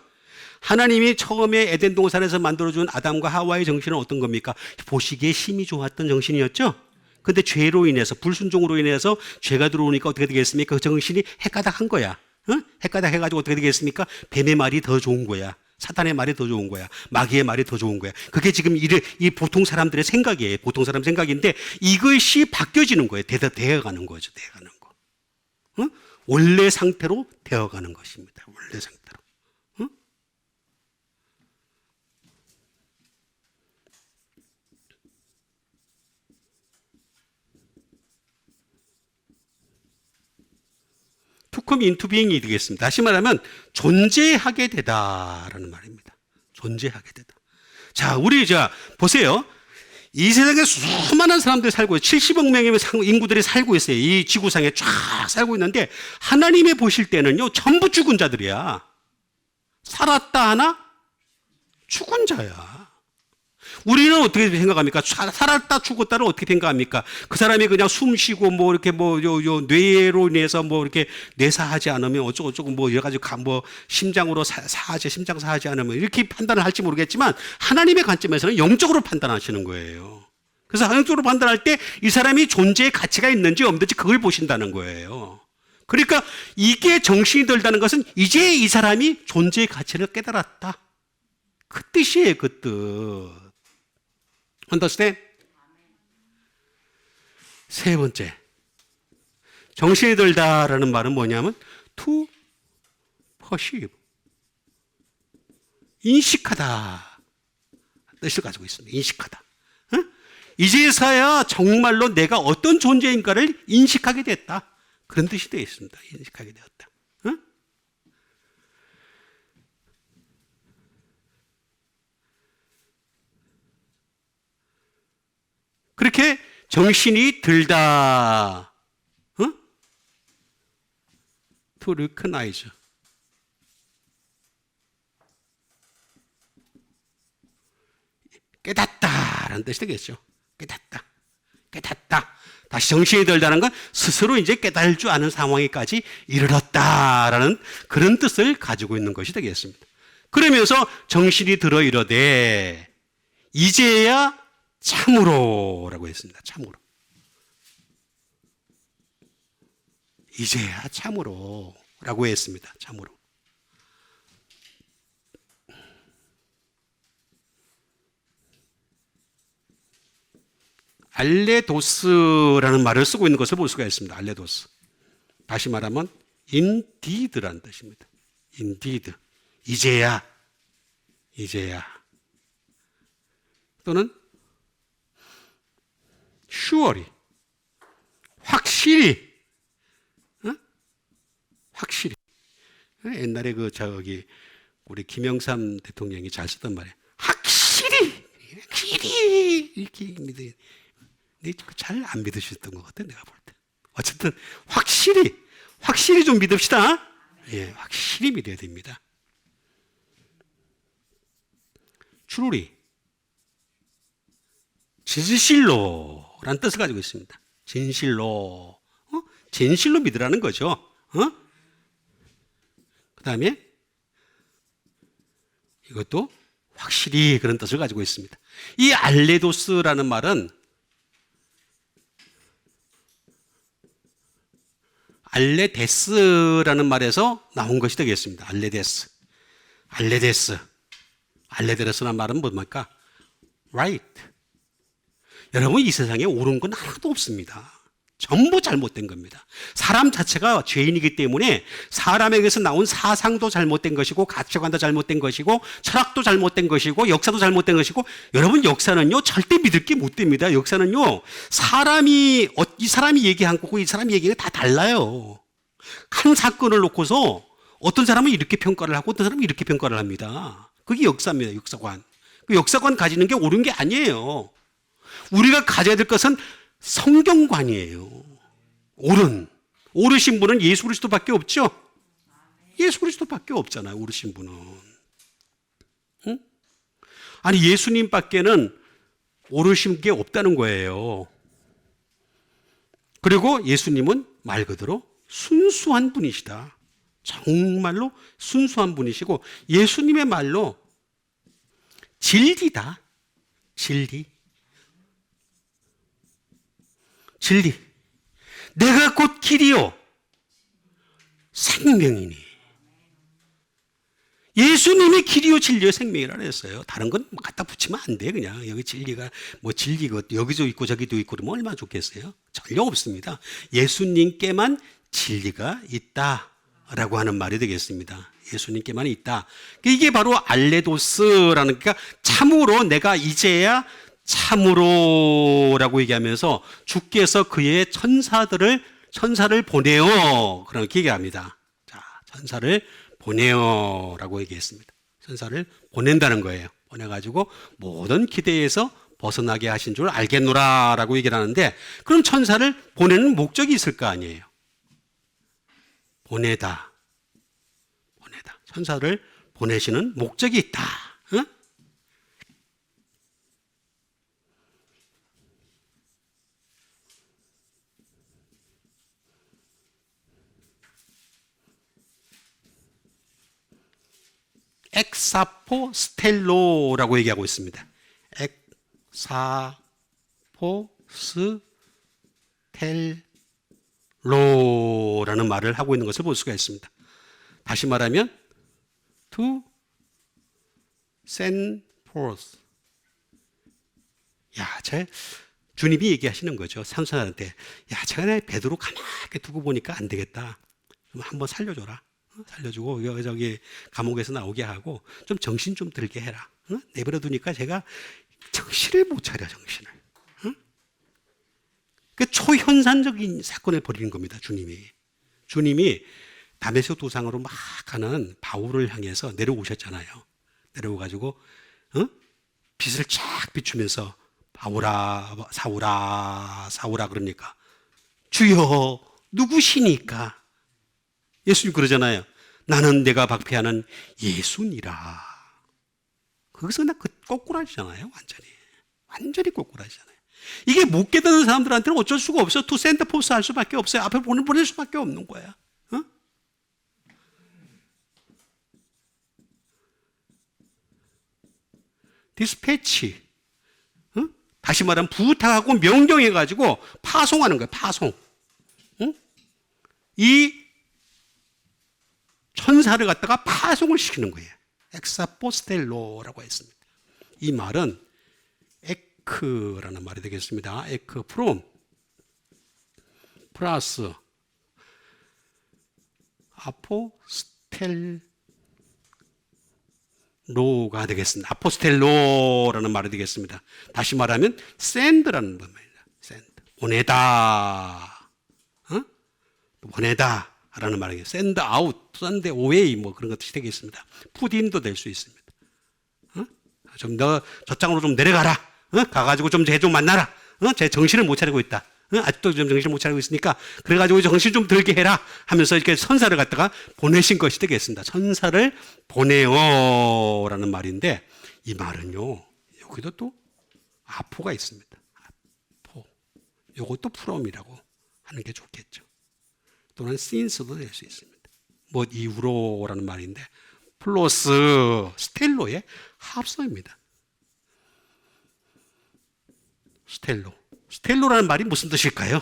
하나님이 처음에 에덴 동산에서 만들어준 아담과 하와의 정신은 어떤 겁니까? 보시기에 힘이 좋았던 정신이었죠? 근데 죄로 인해서, 불순종으로 인해서 죄가 들어오니까 어떻게 되겠습니까? 그 정신이 헷가닥한 거야. 응? 헷가닥 해가지고 어떻게 되겠습니까? 뱀의 말이 더 좋은 거야. 사탄의 말이 더 좋은 거야. 마귀의 말이 더 좋은 거야. 그게 지금 이 보통 사람들의 생각이에요. 보통 사람 생각인데 이것이 바뀌어지는 거예요. 되어가는 거죠. 되어가는 거. 응? 원래 상태로 되어가는 것입니다. 원래 상태로. 응? To come into being이 되겠습니다. 다시 말하면 존재하게 되다라는 말입니다. 존재하게 되다. 자, 우리 보세요. 이 세상에 수많은 사람들이 살고 있어요. 70억 명의 인구들이 살고 있어요. 이 지구상에 쫙 살고 있는데 하나님이 보실 때는요 전부 죽은 자들이야. 살았다 하나 죽은 자야. 우리는 어떻게 생각합니까? 살았다 죽었다를 어떻게 생각합니까? 그 사람이 그냥 숨 쉬고 뭐 이렇게 뇌로 인해서 뭐 이렇게 뇌사하지 않으면 어쩌고 뭐 여러 가지 뭐 심장으로 심장 사하지 않으면 이렇게 판단을 할지 모르겠지만 하나님의 관점에서는 영적으로 판단하시는 거예요. 그래서 영적으로 판단할 때 이 사람이 존재의 가치가 있는지 없는지 그걸 보신다는 거예요. 그러니까 이게 정신이 들다는 것은 이제 이 사람이 존재의 가치를 깨달았다. 그 뜻이에요, 그 뜻. understand? 세 번째, 정신이 들다라는 말은 뭐냐면 to perceive, 인식하다 뜻을 가지고 있습니다. 인식하다. 응? 이제서야 정말로 내가 어떤 존재인가를 인식하게 됐다. 그런 뜻이 되어 있습니다. 인식하게 되었다. 응? 그렇게 정신이 들다. 응? To recognize. 깨닫다라는 뜻이 되겠죠. 깨닫다. 다시 정신이 들다는 건 스스로 이제 깨달을 줄 아는 상황에까지 이르렀다라는 그런 뜻을 가지고 있는 것이 되겠습니다. 그러면서 정신이 들어 이르되 이제야 참으로라고 했습니다. 참으로. 이제야 참으로라고 했습니다. 참으로. 알레도스라는 말을 쓰고 있는 것을 볼 수가 있습니다. 알레도스. 다시 말하면 indeed라는 뜻입니다. indeed. 이제야. 또는 surely. 확실히, 확실히. 옛날에 우리 김영삼 대통령이 잘 쓰던 말이에요. 확실히 이렇게 믿어요. 잘 안 믿으셨던 것 같아, 내가 볼 때. 어쨌든 확실히 좀 믿읍시다. 예, 확실히 믿어야 됩니다. truly, 진실로라는 뜻을 가지고 있습니다. 진실로, 진실로 믿으라는 거죠. 그 다음에 이것도 확실히 그런 뜻을 가지고 있습니다. 이 알레도스라는 말은 알레데스라는 말에서 나온 것이 되겠습니다. 알레데스라는 말은 뭡니까? right. 여러분, 이 세상에 옳은 건 하나도 없습니다. 전부 잘못된 겁니다. 사람 자체가 죄인이기 때문에 사람에게서 나온 사상도 잘못된 것이고, 가치관도 잘못된 것이고, 철학도 잘못된 것이고, 역사도 잘못된 것이고, 여러분, 역사는요 절대 믿을 게 못 됩니다. 역사는요 이 사람이 얘기한 거고 이 사람이 얘기가 다 달라요. 한 사건을 놓고서 어떤 사람은 이렇게 평가를 하고 어떤 사람은 이렇게 평가를 합니다. 그게 역사입니다. 역사관. 그 역사관 가지는 게 옳은 게 아니에요. 우리가 가져야 될 것은 성경관이에요. 오르신 분은 예수 그리스도밖에 없죠. 예수 그리스도밖에 없잖아요. 오르신 분은. 응? 아니, 예수님밖에는 오르신 게 없다는 거예요. 그리고 예수님은 말 그대로 순수한 분이시다. 정말로 순수한 분이시고, 예수님의 말로 진리다. 진리. 내가 곧 길이요 생명이니. 예수님이 길이요 진리요 생명이라 했어요. 다른 건 갖다 붙이면 안 돼. 그냥 여기 진리가 진리가 여기도 있고 저기도 있고 그러면 얼마나 좋겠어요. 전혀 없습니다. 예수님께만 진리가 있다라고 하는 말이 되겠습니다. 예수님께만 있다. 이게 바로 알레도스라는, 그러니까 참으로 내가 이제야 참으로라고 얘기하면서 주께서 그의 천사를 보내어, 그렇게 얘기합니다. 자, 천사를 보내어라고 얘기했습니다. 천사를 보낸다는 거예요. 보내가지고 모든 기대에서 벗어나게 하신 줄 알겠노라라고 얘기를 하는데, 그럼 천사를 보내는 목적이 있을 거 아니에요. 보내다. 천사를 보내시는 목적이 있다. 응? 엑사포스텔로라고 얘기하고 있습니다. 엑사포스텔로라는 말을 하고 있는 것을 볼 수가 있습니다. 다시 말하면 to send forth. 주님이 얘기하시는 거죠. 산사한테. 제가 베드로 가만히 두고 보니까 안 되겠다. 한번 살려줘라. 살려주고 저기 감옥에서 나오게 하고 좀 정신 좀 들게 해라. 내버려 두니까 제가 정신을 못 차려. 정신을. 그 초현상적인 사건을 벌이는 겁니다. 주님이 다메섹 도상으로 막 가는 바울을 향해서 내려오셨잖아요. 내려오가지고 빛을 쫙 비추면서 바울아 사울아 그러니까 주여 누구시니까? 예수님 그러잖아요. 나는 내가 박해하는 예수니라. 거기서 꼬꾸라지잖아요. 완전히 꼬꾸라지잖아요. 이게 못 깨닫는 사람들한테는 어쩔 수가 없어요. 투 센터 포스 할 수밖에 없어요. 앞에 보낼 수밖에 없는 거야. 디스패치. 다시 말하면 부탁하고 명령해가지고 파송하는 거예요. 파송. 이 천사를 갖다가 파송을 시키는 거예요. 엑사포스텔로라고 했습니다. 이 말은 에크라는 말이 되겠습니다. 에크 프롬 플러스 아포스텔로가 되겠습니다. 아포스텔로라는 말이 되겠습니다. 다시 말하면 send라는 말입니다. send. 보내다. 보내다라는 말이에요. send out, send away 뭐 그런 것도 되겠습니다. put in도 될 수 있습니다. 좀 너 저쪽으로 좀 내려가라. 가가지고 좀 쟤 좀 만나라. 쟤 정신을 못 차리고 있다. 아직도 좀 정신을 못 차리고 있으니까 그래가지고 정신 좀 들게 해라 하면서 이렇게 선사를 갖다가 보내신 것이 되겠습니다. 선사를 보내어라는 말인데 이 말은요 여기도 또 아포가 있습니다. 아포. 요것도 프롬이라고 하는 게 좋겠죠. 또는 since도 될 수 있습니다. 뭐 이후로라는 말인데 플러스 스텔로의 합성입니다. 스텔로. 스텔로라는 말이 무슨 뜻일까요?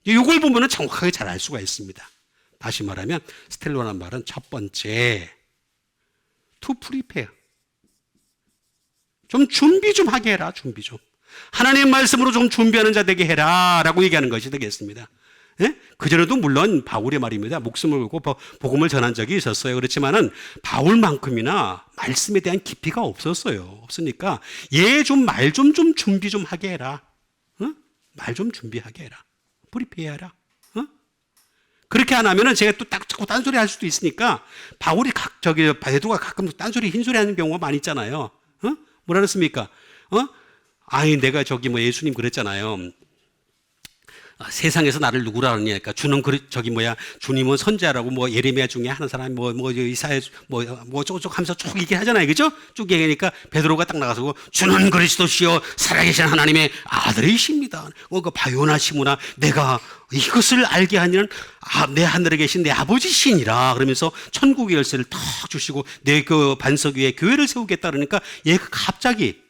이걸 보면 정확하게 잘 알 수가 있습니다. 다시 말하면 스텔로라는 말은 첫 번째 to prepare. 좀 준비 좀 하게 해라. 준비 좀. 하나님의 말씀으로 좀 준비하는 자 되게 해라 라고 얘기하는 것이 되겠습니다. 예? 그전에도 물론 바울의 말입니다. 목숨을 걸고 복음을 전한 적이 있었어요. 그렇지만은 바울만큼이나 말씀에 대한 깊이가 없었어요. 없으니까 얘 좀 말 좀 준비 좀 하게 해라. 말 좀 준비하게 해라. 프리페어해라. 그렇게 안 하면은 제가 또 자꾸 딴소리 할 수도 있으니까 바울이 베드로가 가끔 딴소리 흰소리 하는 경우가 많이 있잖아요. 뭐라 그랬습니까? 아니 내가 예수님 그랬잖아요. 세상에서 나를 누구라 그러냐니까 주는 주님은 선지자라고 뭐 예레미야 중에 하는 사람 이사야 쪼쪽 하면서 쭉 얘기하잖아요. 그죠? 쭉 얘기하니까 베드로가 딱 나가서 주는 그리스도시요 살아계신 하나님의 아들이십니다. 그 바요나시구나. 내가 이것을 알게 하니는 내 하늘에 계신 내 아버지시니라. 그러면서 천국의 열쇠를 탁 주시고 내 그 반석 위에 교회를 세우겠다 그러니까 얘가 갑자기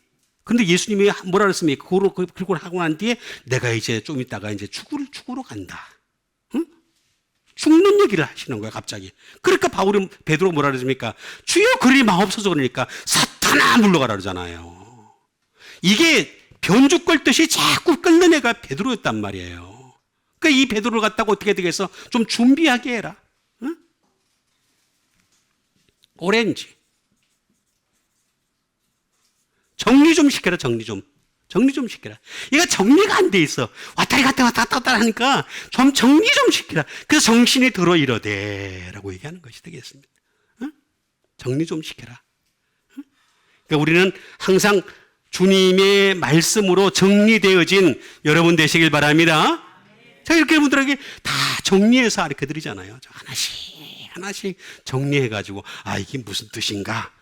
근데 예수님이 뭐라 그랬습니까? 그걸 하고 난 뒤에 내가 이제 좀 있다가 이제 죽으러 간다. 응? 죽는 얘기를 하시는 거야, 갑자기. 그러니까 베드로가 뭐라 그랬습니까? 주여 그리 마옵소서 그러니까 사탄아 물러가라 그러잖아요. 이게 변죽 걸듯이 자꾸 끓는 애가 베드로였단 말이에요. 그러니까 이 베드로를 갖다가 어떻게 되겠어? 좀 준비하게 해라. 응? 오렌지. 정리 좀 시켜라, 정리 좀 시켜라. 얘가 정리가 안 돼 있어. 왔다 갔다 하니까 좀 정리 좀 시켜라. 그래서 정신이 들어 이러되 라고 얘기하는 것이 되겠습니다. 응? 정리 좀 시켜라. 응? 그러니까 우리는 항상 주님의 말씀으로 정리되어진 여러분 되시길 바랍니다. 제가 이렇게 여러분들에게 다 정리해서 가르쳐 드리잖아요. 하나씩 정리해가지고 이게 무슨 뜻인가?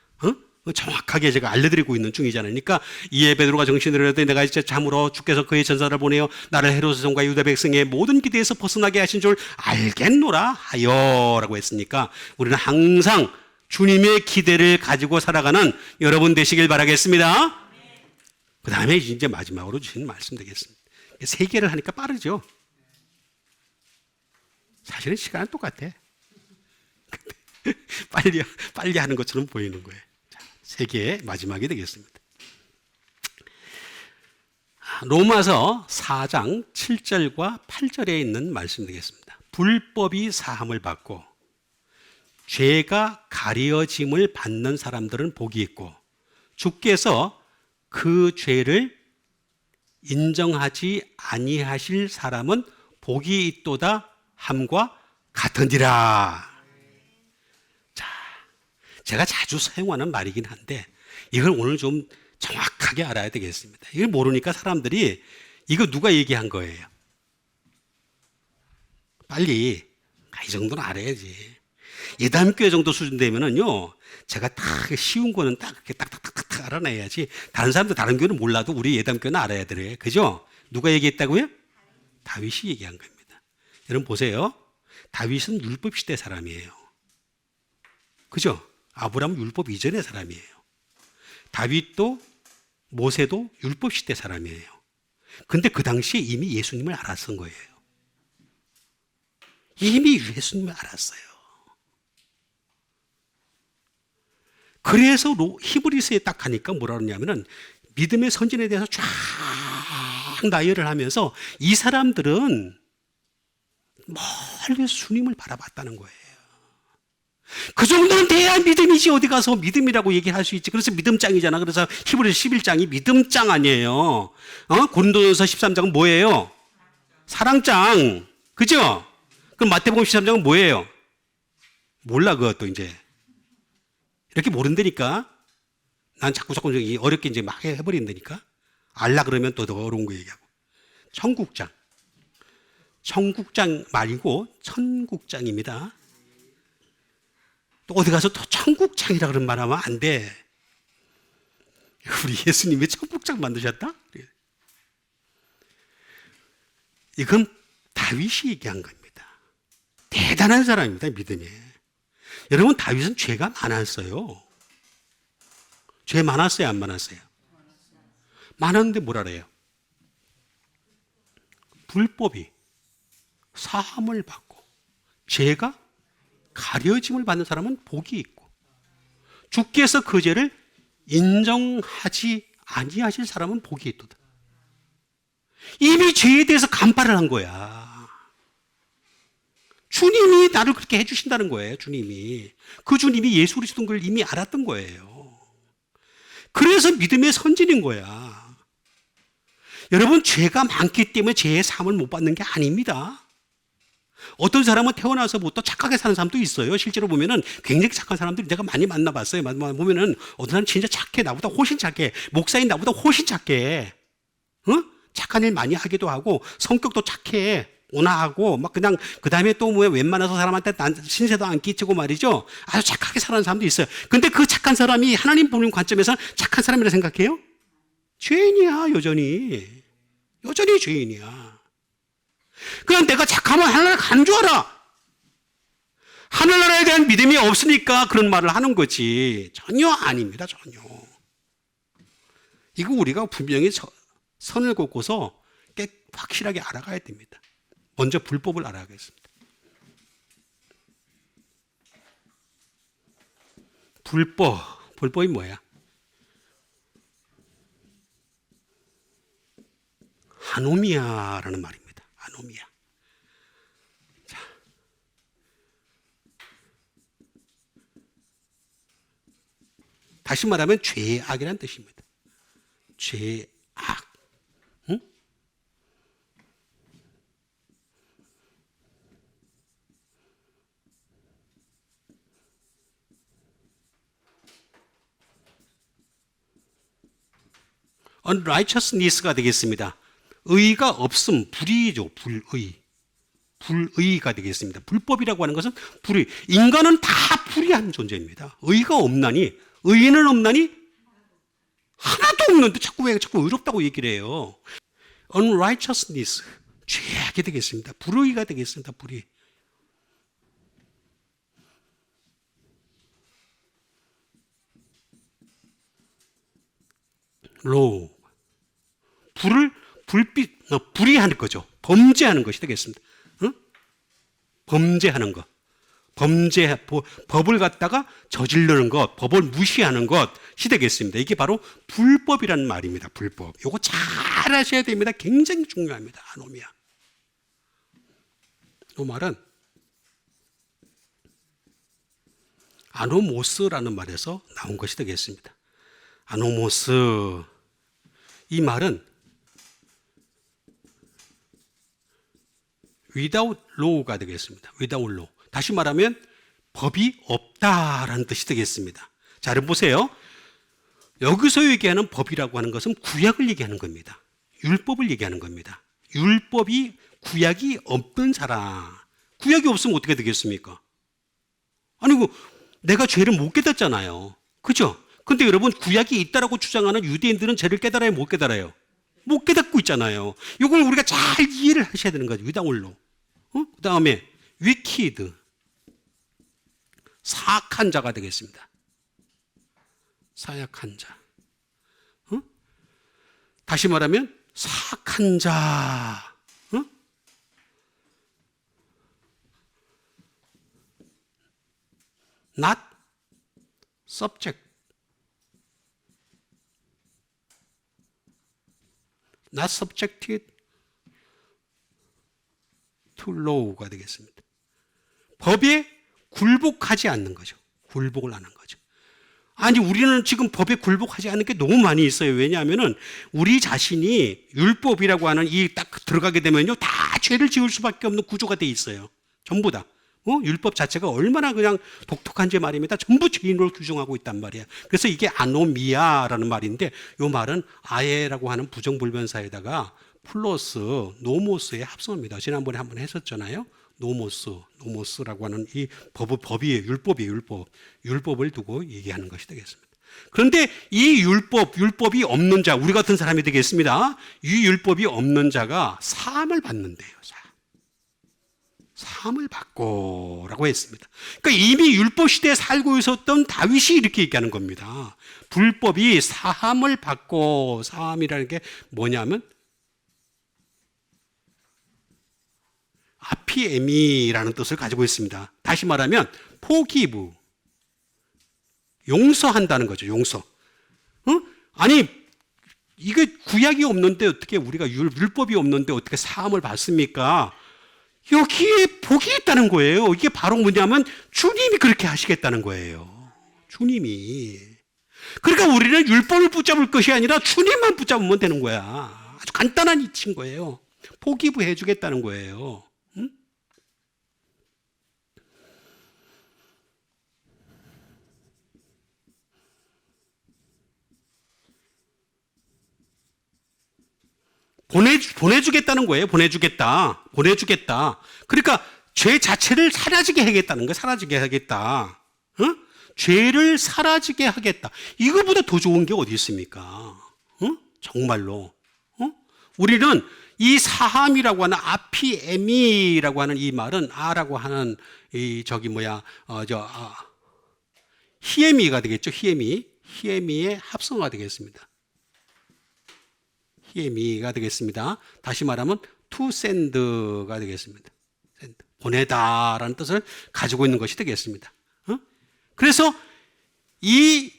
정확하게 제가 알려드리고 있는 중이잖아요. 그러니까 이에 베드로가 정신을 잃었더니 내가 이제 참으로 주께서 그의 전사를 보내어 나를 헤로스 성과 유다 백성의 모든 기대에서 벗어나게 하신 줄 알겠노라 하여라고 했으니까 우리는 항상 주님의 기대를 가지고 살아가는 여러분 되시길 바라겠습니다. 그 다음에 이제 마지막으로 주신 말씀 되겠습니다. 3개를 하니까 빠르죠. 사실은 시간은 똑같아. 빨리 하는 것처럼 보이는 거예요. 3개의 마지막이 되겠습니다. 로마서 4장 7절과 8절에 있는 말씀 되겠습니다. 불법이 사함을 받고 죄가 가려짐을 받는 사람들은 복이 있고 주께서 그 죄를 인정하지 아니하실 사람은 복이 있도다 함과 같으니라. 제가 자주 사용하는 말이긴 한데 이걸 오늘 좀 정확하게 알아야 되겠습니다. 이걸 모르니까 사람들이 이거 누가 얘기한 거예요? 빨리 이 정도는 알아야지. 예담교회 정도 수준 되면은요 제가 딱 쉬운 거는 딱 이렇게 딱딱딱딱 알아내야지. 다른 사람들 다른 교회는 몰라도 우리 예담교회는 알아야 돼요. 그죠? 누가 얘기했다고요? 다윗이 얘기한 겁니다. 여러분 보세요. 다윗은 율법 시대 사람이에요. 그죠? 아브라함은 율법 이전의 사람이에요. 다윗도 모세도 율법 시대 사람이에요. 근데 그 당시에 이미 예수님을 알았던 거예요. 이미 예수님을 알았어요. 그래서 히브리서에 딱 가니까 뭐라 그러냐면은 믿음의 선진에 대해서 쫙 나열을 하면서 이 사람들은 멀리서 주님을 바라봤다는 거예요. 그 정도는 돼야 믿음이지. 어디 가서 믿음이라고 얘기할 수 있지. 그래서 믿음장이잖아. 그래서 히브리서 11장이 믿음장 아니에요. 고린도전서 13장은 뭐예요? 사랑장. 그죠? 그럼 마태복음 13장은 뭐예요? 몰라, 그것도 이제. 이렇게 모른다니까. 난 자꾸 어렵게 이제 막 해버린다니까. 알라 그러면 또 더 어려운 거 얘기하고. 청국장. 청국장 말고 천국장입니다. 또 어디 가서 또 청국장이라 그런 말 하면 안 돼. 우리 예수님이 청국장 만드셨다? 이건 다윗이 얘기한 겁니다. 대단한 사람입니다, 믿음에. 여러분, 다윗은 죄가 많았어요. 죄 많았어요, 안 많았어요? 많았는데 뭘 알아요? 불법이 사함을 받고 죄가 가려짐을 받는 사람은 복이 있고 주께서 그 죄를 인정하지 아니하실 사람은 복이 있도다. 이미 죄에 대해서 간파를 한 거야. 주님이 나를 그렇게 해주신다는 거예요. 주님이. 그 주님이 예수 그리스도인 걸 이미 알았던 거예요. 그래서 믿음의 선진인 거야. 여러분, 죄가 많기 때문에 죄의 사함을 못 받는 게 아닙니다. 어떤 사람은 태어나서부터 착하게 사는 사람도 있어요. 실제로 보면은 굉장히 착한 사람들 내가 많이 만나봤어요. 보면은 어떤 사람 진짜 착해. 나보다 훨씬 착해. 목사인 나보다 훨씬 착해. 착한 일 많이 하기도 하고 성격도 착해. 온화하고 막 그냥 그 다음에 또 뭐 웬만해서 사람한테 신세도 안 끼치고 말이죠. 아주 착하게 사는 사람도 있어요. 근데 그 착한 사람이 하나님 보는 관점에서는 착한 사람이라 생각해요? 죄인이야, 여전히. 여전히 죄인이야. 그냥 내가 착하면 하늘나라 가는 줄 알아. 하늘나라에 대한 믿음이 없으니까 그런 말을 하는 거지. 전혀 아닙니다, 전혀. 이거 우리가 분명히 선을 긋고서 확실하게 알아가야 됩니다. 먼저 불법을 알아가겠습니다. 불법이 뭐야? 아노미아라는 말입니다. 아노미아. 자. 다시 말하면 죄악이라는 뜻입니다. 죄악. 응? unrighteousness가 되겠습니다. 의가 없음, 불의죠. 불의가 되겠습니다. 불법이라고 하는 것은 불의. 인간은 다 불의한 존재입니다. 의가 없나니, 의는 없나니 하나도 없는데 자꾸 의롭다고 얘기를 해요. unrighteousness, 죄악이 되겠습니다. 불의가 되겠습니다. 불의. law, 불의하는 거죠. 범죄하는 것이 되겠습니다. 응? 범죄하는 것. 법을 갖다가 저지르는 것, 법을 무시하는 것이 되겠습니다. 이게 바로 불법이라는 말입니다. 불법. 이거 잘 아셔야 됩니다. 굉장히 중요합니다. 아노미아. 이 말은 아노모스라는 말에서 나온 것이 되겠습니다. 아노모스. 이 말은 without law가 되겠습니다. without law. 다시 말하면 법이 없다라는 뜻이 되겠습니다. 자, 여러분 보세요. 여기서 얘기하는 법이라고 하는 것은 구약을 얘기하는 겁니다. 율법을 얘기하는 겁니다. 구약이 없던 사람. 구약이 없으면 어떻게 되겠습니까? 아니, 내가 죄를 못 깨닫잖아요. 그죠? 근데 여러분, 구약이 있다라고 주장하는 유대인들은 죄를 깨달아요, 못 깨달아요? 못 깨닫고 있잖아요. 이걸 우리가 잘 이해를 하셔야 되는 거죠. 위다울로. 그 다음에 위키드, 사악한 자가 되겠습니다. 사악한 자. 다시 말하면 사악한 자. not subject. not subjected to law가 되겠습니다. 법에 굴복하지 않는 거죠. 굴복을 안 하는 거죠. 아니, 우리는 지금 법에 굴복하지 않는 게 너무 많이 있어요. 왜냐하면은 우리 자신이 율법이라고 하는 이 딱 들어가게 되면요, 다 죄를 지을 수밖에 없는 구조가 돼 있어요. 전부 다. 율법 자체가 얼마나 그냥 독특한지 말입니다. 전부 죄인으로 규정하고 있단 말이에요. 그래서 이게 아노미아라는 말인데 이 말은 아예라고 하는 부정불변사에다가 플러스 노모스의 합성입니다. 지난번에 한번 했었잖아요. 노모스라고 하는 이 법이에요. 율법이에요. 율법을 두고 얘기하는 것이 되겠습니다. 그런데 이 율법이 없는 자, 우리 같은 사람이 되겠습니다. 이 율법이 없는 자가 사함을 받는데요. 사함을 받고라고 했습니다. 그러니까 이미 율법 시대에 살고 있었던 다윗이 이렇게 얘기하는 겁니다. 불법이 사함을 받고, 사함이라는 게 뭐냐면 아피에미라는 뜻을 가지고 있습니다. 다시 말하면 포기부, 용서한다는 거죠. 용서. 아니 이게 구약이 없는데 어떻게 우리가 율법이 없는데 어떻게 사함을 받습니까? 여기에 복이 있다는 거예요. 이게 바로 뭐냐면 주님이 그렇게 하시겠다는 거예요. 주님이. 그러니까 우리는 율법을 붙잡을 것이 아니라 주님만 붙잡으면 되는 거야. 아주 간단한 이치인 거예요. 포기부 해주겠다는 거예요. 응? 보내주겠다는 거예요. 보내주겠다. 그러니까 죄 자체를 사라지게 하겠다는 거예요. 사라지게 하겠다. 죄를 사라지게 하겠다. 이거보다 더 좋은 게 어디 있습니까? 정말로. 우리는 이 사함이라고 하는 아피에미라고 하는 이 말은 아라고 하는 히에미가 되겠죠. 히에미의 합성어가 되겠습니다. 히에미가 되겠습니다. 다시 말하면 to send가 되겠습니다. 보내다라는 뜻을 가지고 있는 것이 되겠습니다. 그래서 이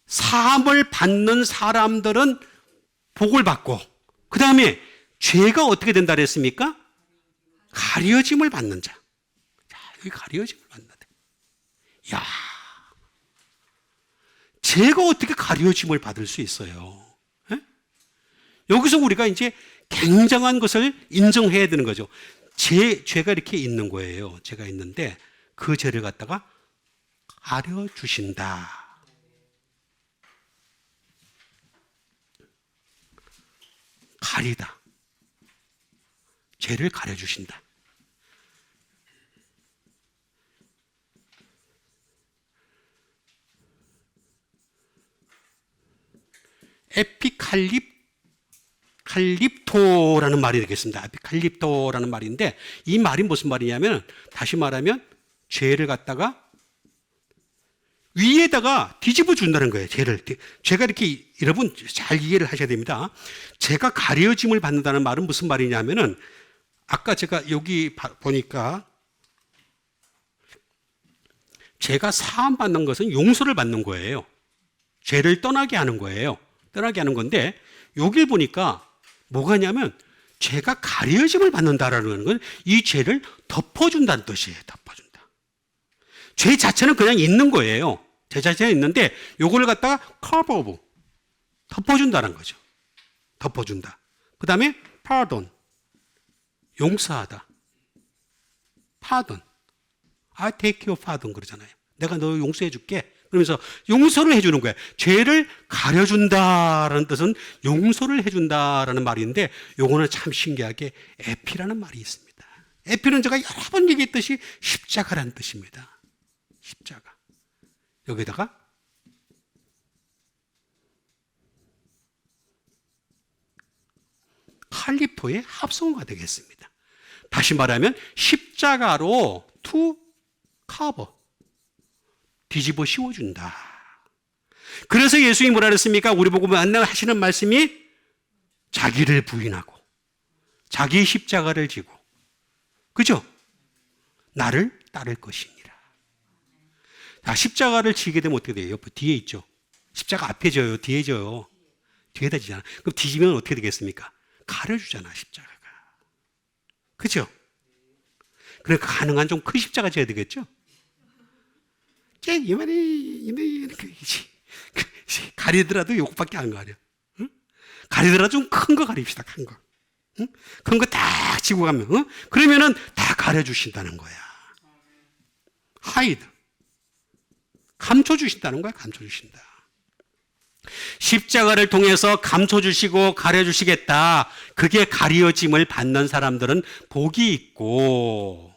사함을 받는 사람들은 복을 받고, 그 다음에 죄가 어떻게 된다 그랬습니까? 가려짐을 받는 자. 여기 가려짐을 받는다. 야, 죄가 어떻게 가려짐을 받을 수 있어요? 여기서 우리가 이제 굉장한 것을 인정해야 되는 거죠. 죄가 이렇게 있는 거예요. 죄가 있는데 그 죄를 갖다가 가려주신다. 가리다. 죄를 가려주신다. 칼립토라는 말이 되겠습니다. 칼립토라는 말인데 이 말이 무슨 말이냐면, 다시 말하면 죄를 갖다가 위에다가 뒤집어 준다는 거예요. 죄가 이렇게, 여러분 잘 이해를 하셔야 됩니다. 죄가 가려짐을 받는다는 말은 무슨 말이냐면은, 아까 제가 여기 보니까 죄가 사함 받는 것은 용서를 받는 거예요. 죄를 떠나게 하는 거예요. 떠나게 하는 건데 여길 보니까 뭐가 냐면 죄가 가려짐을 받는다라는 건 이 죄를 덮어준다는 뜻이에요. 덮어준다. 죄 자체는 그냥 있는 거예요. 죄 자체는 있는데 요걸 갖다가 cover, 덮어준다는 거죠. 덮어준다. 그 다음에 pardon, 용서하다. pardon, I take your pardon 그러잖아요. 내가 너 용서해 줄게. 그러면서 용서를 해주는 거예요. 죄를 가려준다라는 뜻은 용서를 해준다라는 말인데, 요거는 참 신기하게 에피라는 말이 있습니다. 에피는 제가 여러 번 얘기했듯이 십자가라는 뜻입니다. 십자가. 여기다가 칼리토의 합성어가 되겠습니다. 다시 말하면 십자가로 to cover, 뒤집어 씌워준다. 그래서 예수님이 뭐라 그랬습니까? 우리 보고 하시는 말씀이 자기를 부인하고 자기의 십자가를 지고, 그죠? 나를 따를 것이니라. 자, 십자가를 지게 되면 어떻게 돼요? 옆에 뒤에 있죠. 십자가 앞에 져요? 뒤에 져요? 뒤에다 지잖아. 그럼 뒤지면 어떻게 되겠습니까? 가려주잖아, 십자가가. 그죠? 그러니까 가능한 좀 큰 십자가 져야 되겠죠? 이만이 가리더라도 요것밖에 안 가려. 응? 가리더라도 좀 큰 거 가립시다. 큰 거. 응? 큰 거 딱 지고 가면 그러면은 다 가려주신다는 거야. 하이드. 감춰주신다는 거야. 감춰주신다. 십자가를 통해서 감춰주시고 가려주시겠다. 그게 가려짐을 받는 사람들은 복이 있고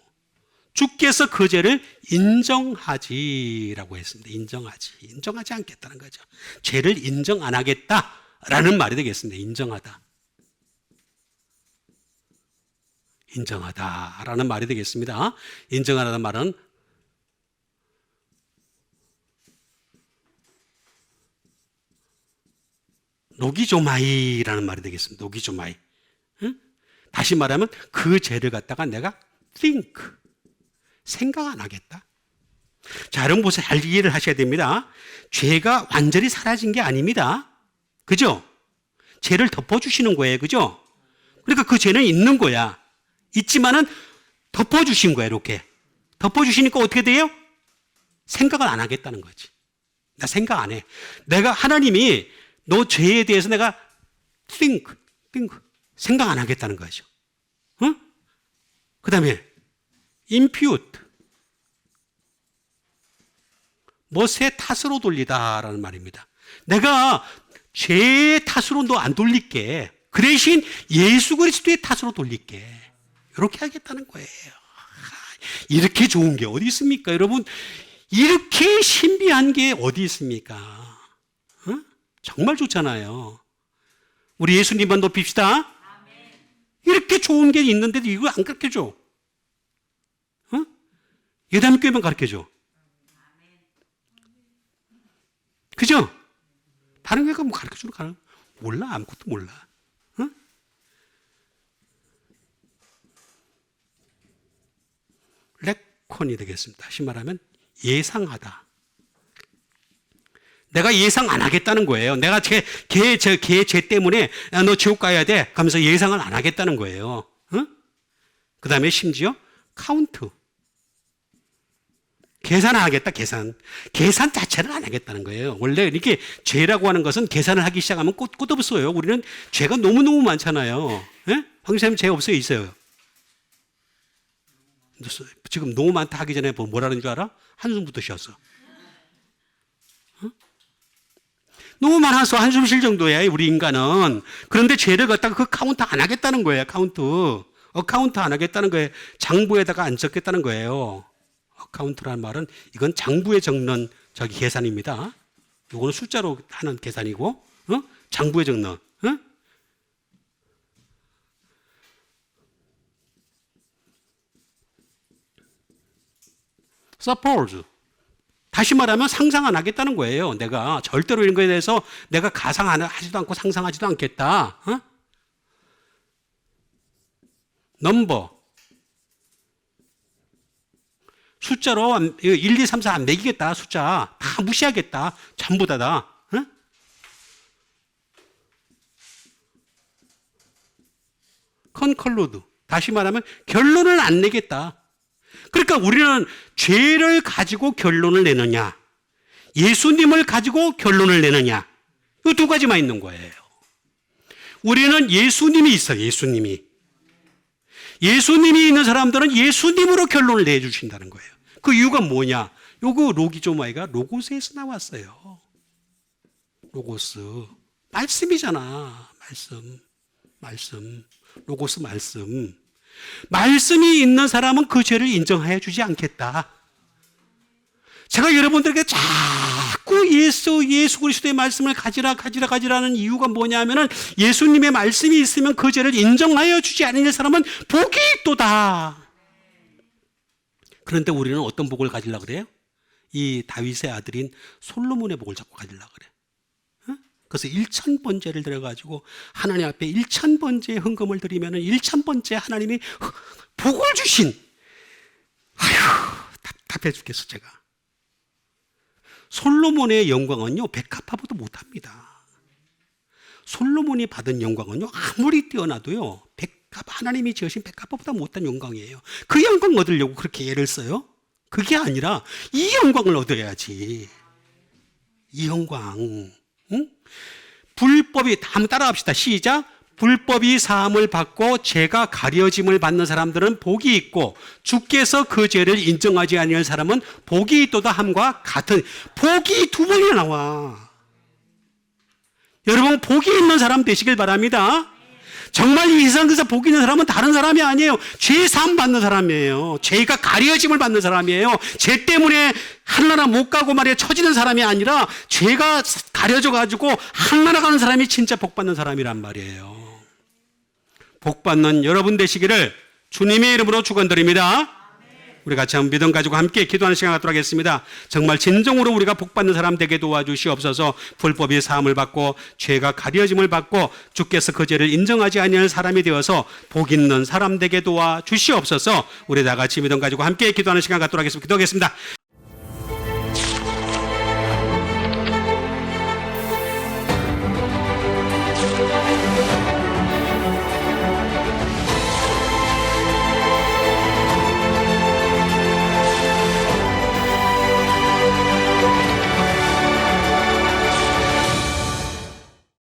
주께서 그 죄를 인정하지라고 했습니다. 인정하지 않겠다는 거죠. 죄를 인정 안 하겠다라는 말이 되겠습니다. 인정하다라는 말이 되겠습니다. 인정하다는 말은 노기조마이라는 말이 되겠습니다. 노기조마이. 다시 말하면 그 죄를 갖다가 내가 think, 생각 안 하겠다. 자, 여러분 보세요. 잘 이해를 하셔야 됩니다. 죄가 완전히 사라진 게 아닙니다. 그죠? 죄를 덮어주시는 거예요. 그죠? 그러니까 그 죄는 있는 거야. 있지만은 덮어주신 거야. 이렇게. 덮어주시니까 어떻게 돼요? 생각을 안 하겠다는 거지. 나 생각 안 해. 내가 하나님이 너 죄에 대해서 내가 think, 생각 안 하겠다는 거죠. 그 다음에 impute, 멋의 탓으로 돌리다라는 말입니다. 내가 죄의 탓으로 너 안 돌릴게. 그 대신 예수 그리스도의 탓으로 돌릴게. 이렇게 하겠다는 거예요. 이렇게 좋은 게 어디 있습니까? 여러분, 이렇게 신비한 게 어디 있습니까? 정말 좋잖아요. 우리 예수님만 높입시다. 이렇게 좋은 게 있는데도 이걸 안 가르쳐줘. 예담교회만 가르쳐줘. 그죠? 다른 교회가 뭐 가르쳐주는 거 몰라. 아무것도 몰라. 레콘이 되겠습니다. 다시 말하면 예상하다. 내가 예상 안 하겠다는 거예요. 내가 걔 죄 때문에 너 지옥 가야 돼. 하면서 예상을 안 하겠다는 거예요. 그 다음에 심지어 카운트. 계산 안 하겠다. 계산 자체를 안 하겠다는 거예요. 원래 이렇게 죄라고 하는 것은 계산을 하기 시작하면 끝없어요. 우리는 죄가 너무너무 많잖아요. 황교사님 죄 없어요? 있어요? 지금 너무 많다 하기 전에 뭐라는 줄 알아? 한숨부터 쉬었어. 너무 많아서 한숨 쉴 정도야, 우리 인간은. 그런데 죄를 갖다가 그 카운트 안 하겠다는 거예요, 카운트. 카운트 안 하겠다는 거예요. 장부에다가 안 적겠다는 거예요. 카운트라는 말은 이건 장부에 적는 계산입니다. 이거는 숫자로 하는 계산이고, 장부에 적는. Suppose. 다시 말하면 상상 안 하겠다는 거예요. 내가 절대로 이런 거에 대해서 내가 가상하지도 않고 상상하지도 않겠다. 넘버. 숫자로 1, 2, 3, 4 안 매기겠다. 숫자 다 무시하겠다. 전부 다다. 컨클루드. 다시 말하면 결론을 안 내겠다. 그러니까 우리는 죄를 가지고 결론을 내느냐, 예수님을 가지고 결론을 내느냐, 이 두 가지만 있는 거예요. 우리는 예수님이 있어요. 예수님이 있는 사람들은 예수님으로 결론을 내주신다는 거예요. 그 이유가 뭐냐? 요거 로기조마이가 로고스에서 나왔어요. 로고스. 말씀이잖아. 말씀. 로고스 말씀. 말씀이 있는 사람은 그 죄를 인정해 주지 않겠다. 제가 여러분들에게 자꾸 예수 그리스도의 말씀을 가지라는 이유가 뭐냐면은 예수님의 말씀이 있으면 그 죄를 인정하여 주지 않는 사람은 복이 있도다. 그런데 우리는 어떤 복을 가지려고 그래요? 이 다윗의 아들인 솔로몬의 복을 자꾸 가지려고 그래. 그래서 1000번째를 들여가지고 하나님 앞에 1000번째 헌금을 드리면 1000번째 하나님이 복을 주신, 답답해 죽겠어 제가. 솔로몬의 영광은요 백합화보다 못합니다. 솔로몬이 받은 영광은요 아무리 뛰어나도요 하나님이 지으신 백합화보다 못한 영광이에요. 그 영광 얻으려고 그렇게 애를 써요? 그게 아니라 이 영광을 얻어야지. 이 영광. 응? 불법이, 한번 따라합시다. 시작. 불법이 사함을 받고 죄가 가려짐을 받는 사람들은 복이 있고 주께서 그 죄를 인정하지 아니할 사람은 복이 있도다 함과 같은, 복이 두 번이나 나와. 여러분, 복이 있는 사람 되시길 바랍니다. 정말 이 세상에서 복이 있는 사람은 다른 사람이 아니에요. 죄 사함 받는 사람이에요. 죄가 가려짐을 받는 사람이에요. 죄 때문에 하늘나라 못 가고 말이야 처지는 사람이 아니라 죄가 가려져 가지고 하늘나라 가는 사람이 진짜 복 받는 사람이란 말이에요. 복 받는 여러분 되시기를 주님의 이름으로 축원드립니다. 우리 같이 한번 믿음 가지고 함께 기도하는 시간 갖도록 하겠습니다. 정말 진정으로 우리가 복받는 사람 되게 도와주시옵소서. 불법이 사함을 받고 죄가 가려짐을 받고 주께서 그 죄를 인정하지 아니할 사람이 되어서 복 있는 사람 되게 도와주시옵소서. 우리 다 같이 믿음 가지고 함께 기도하는 시간 갖도록 하겠습니다. 기도하겠습니다.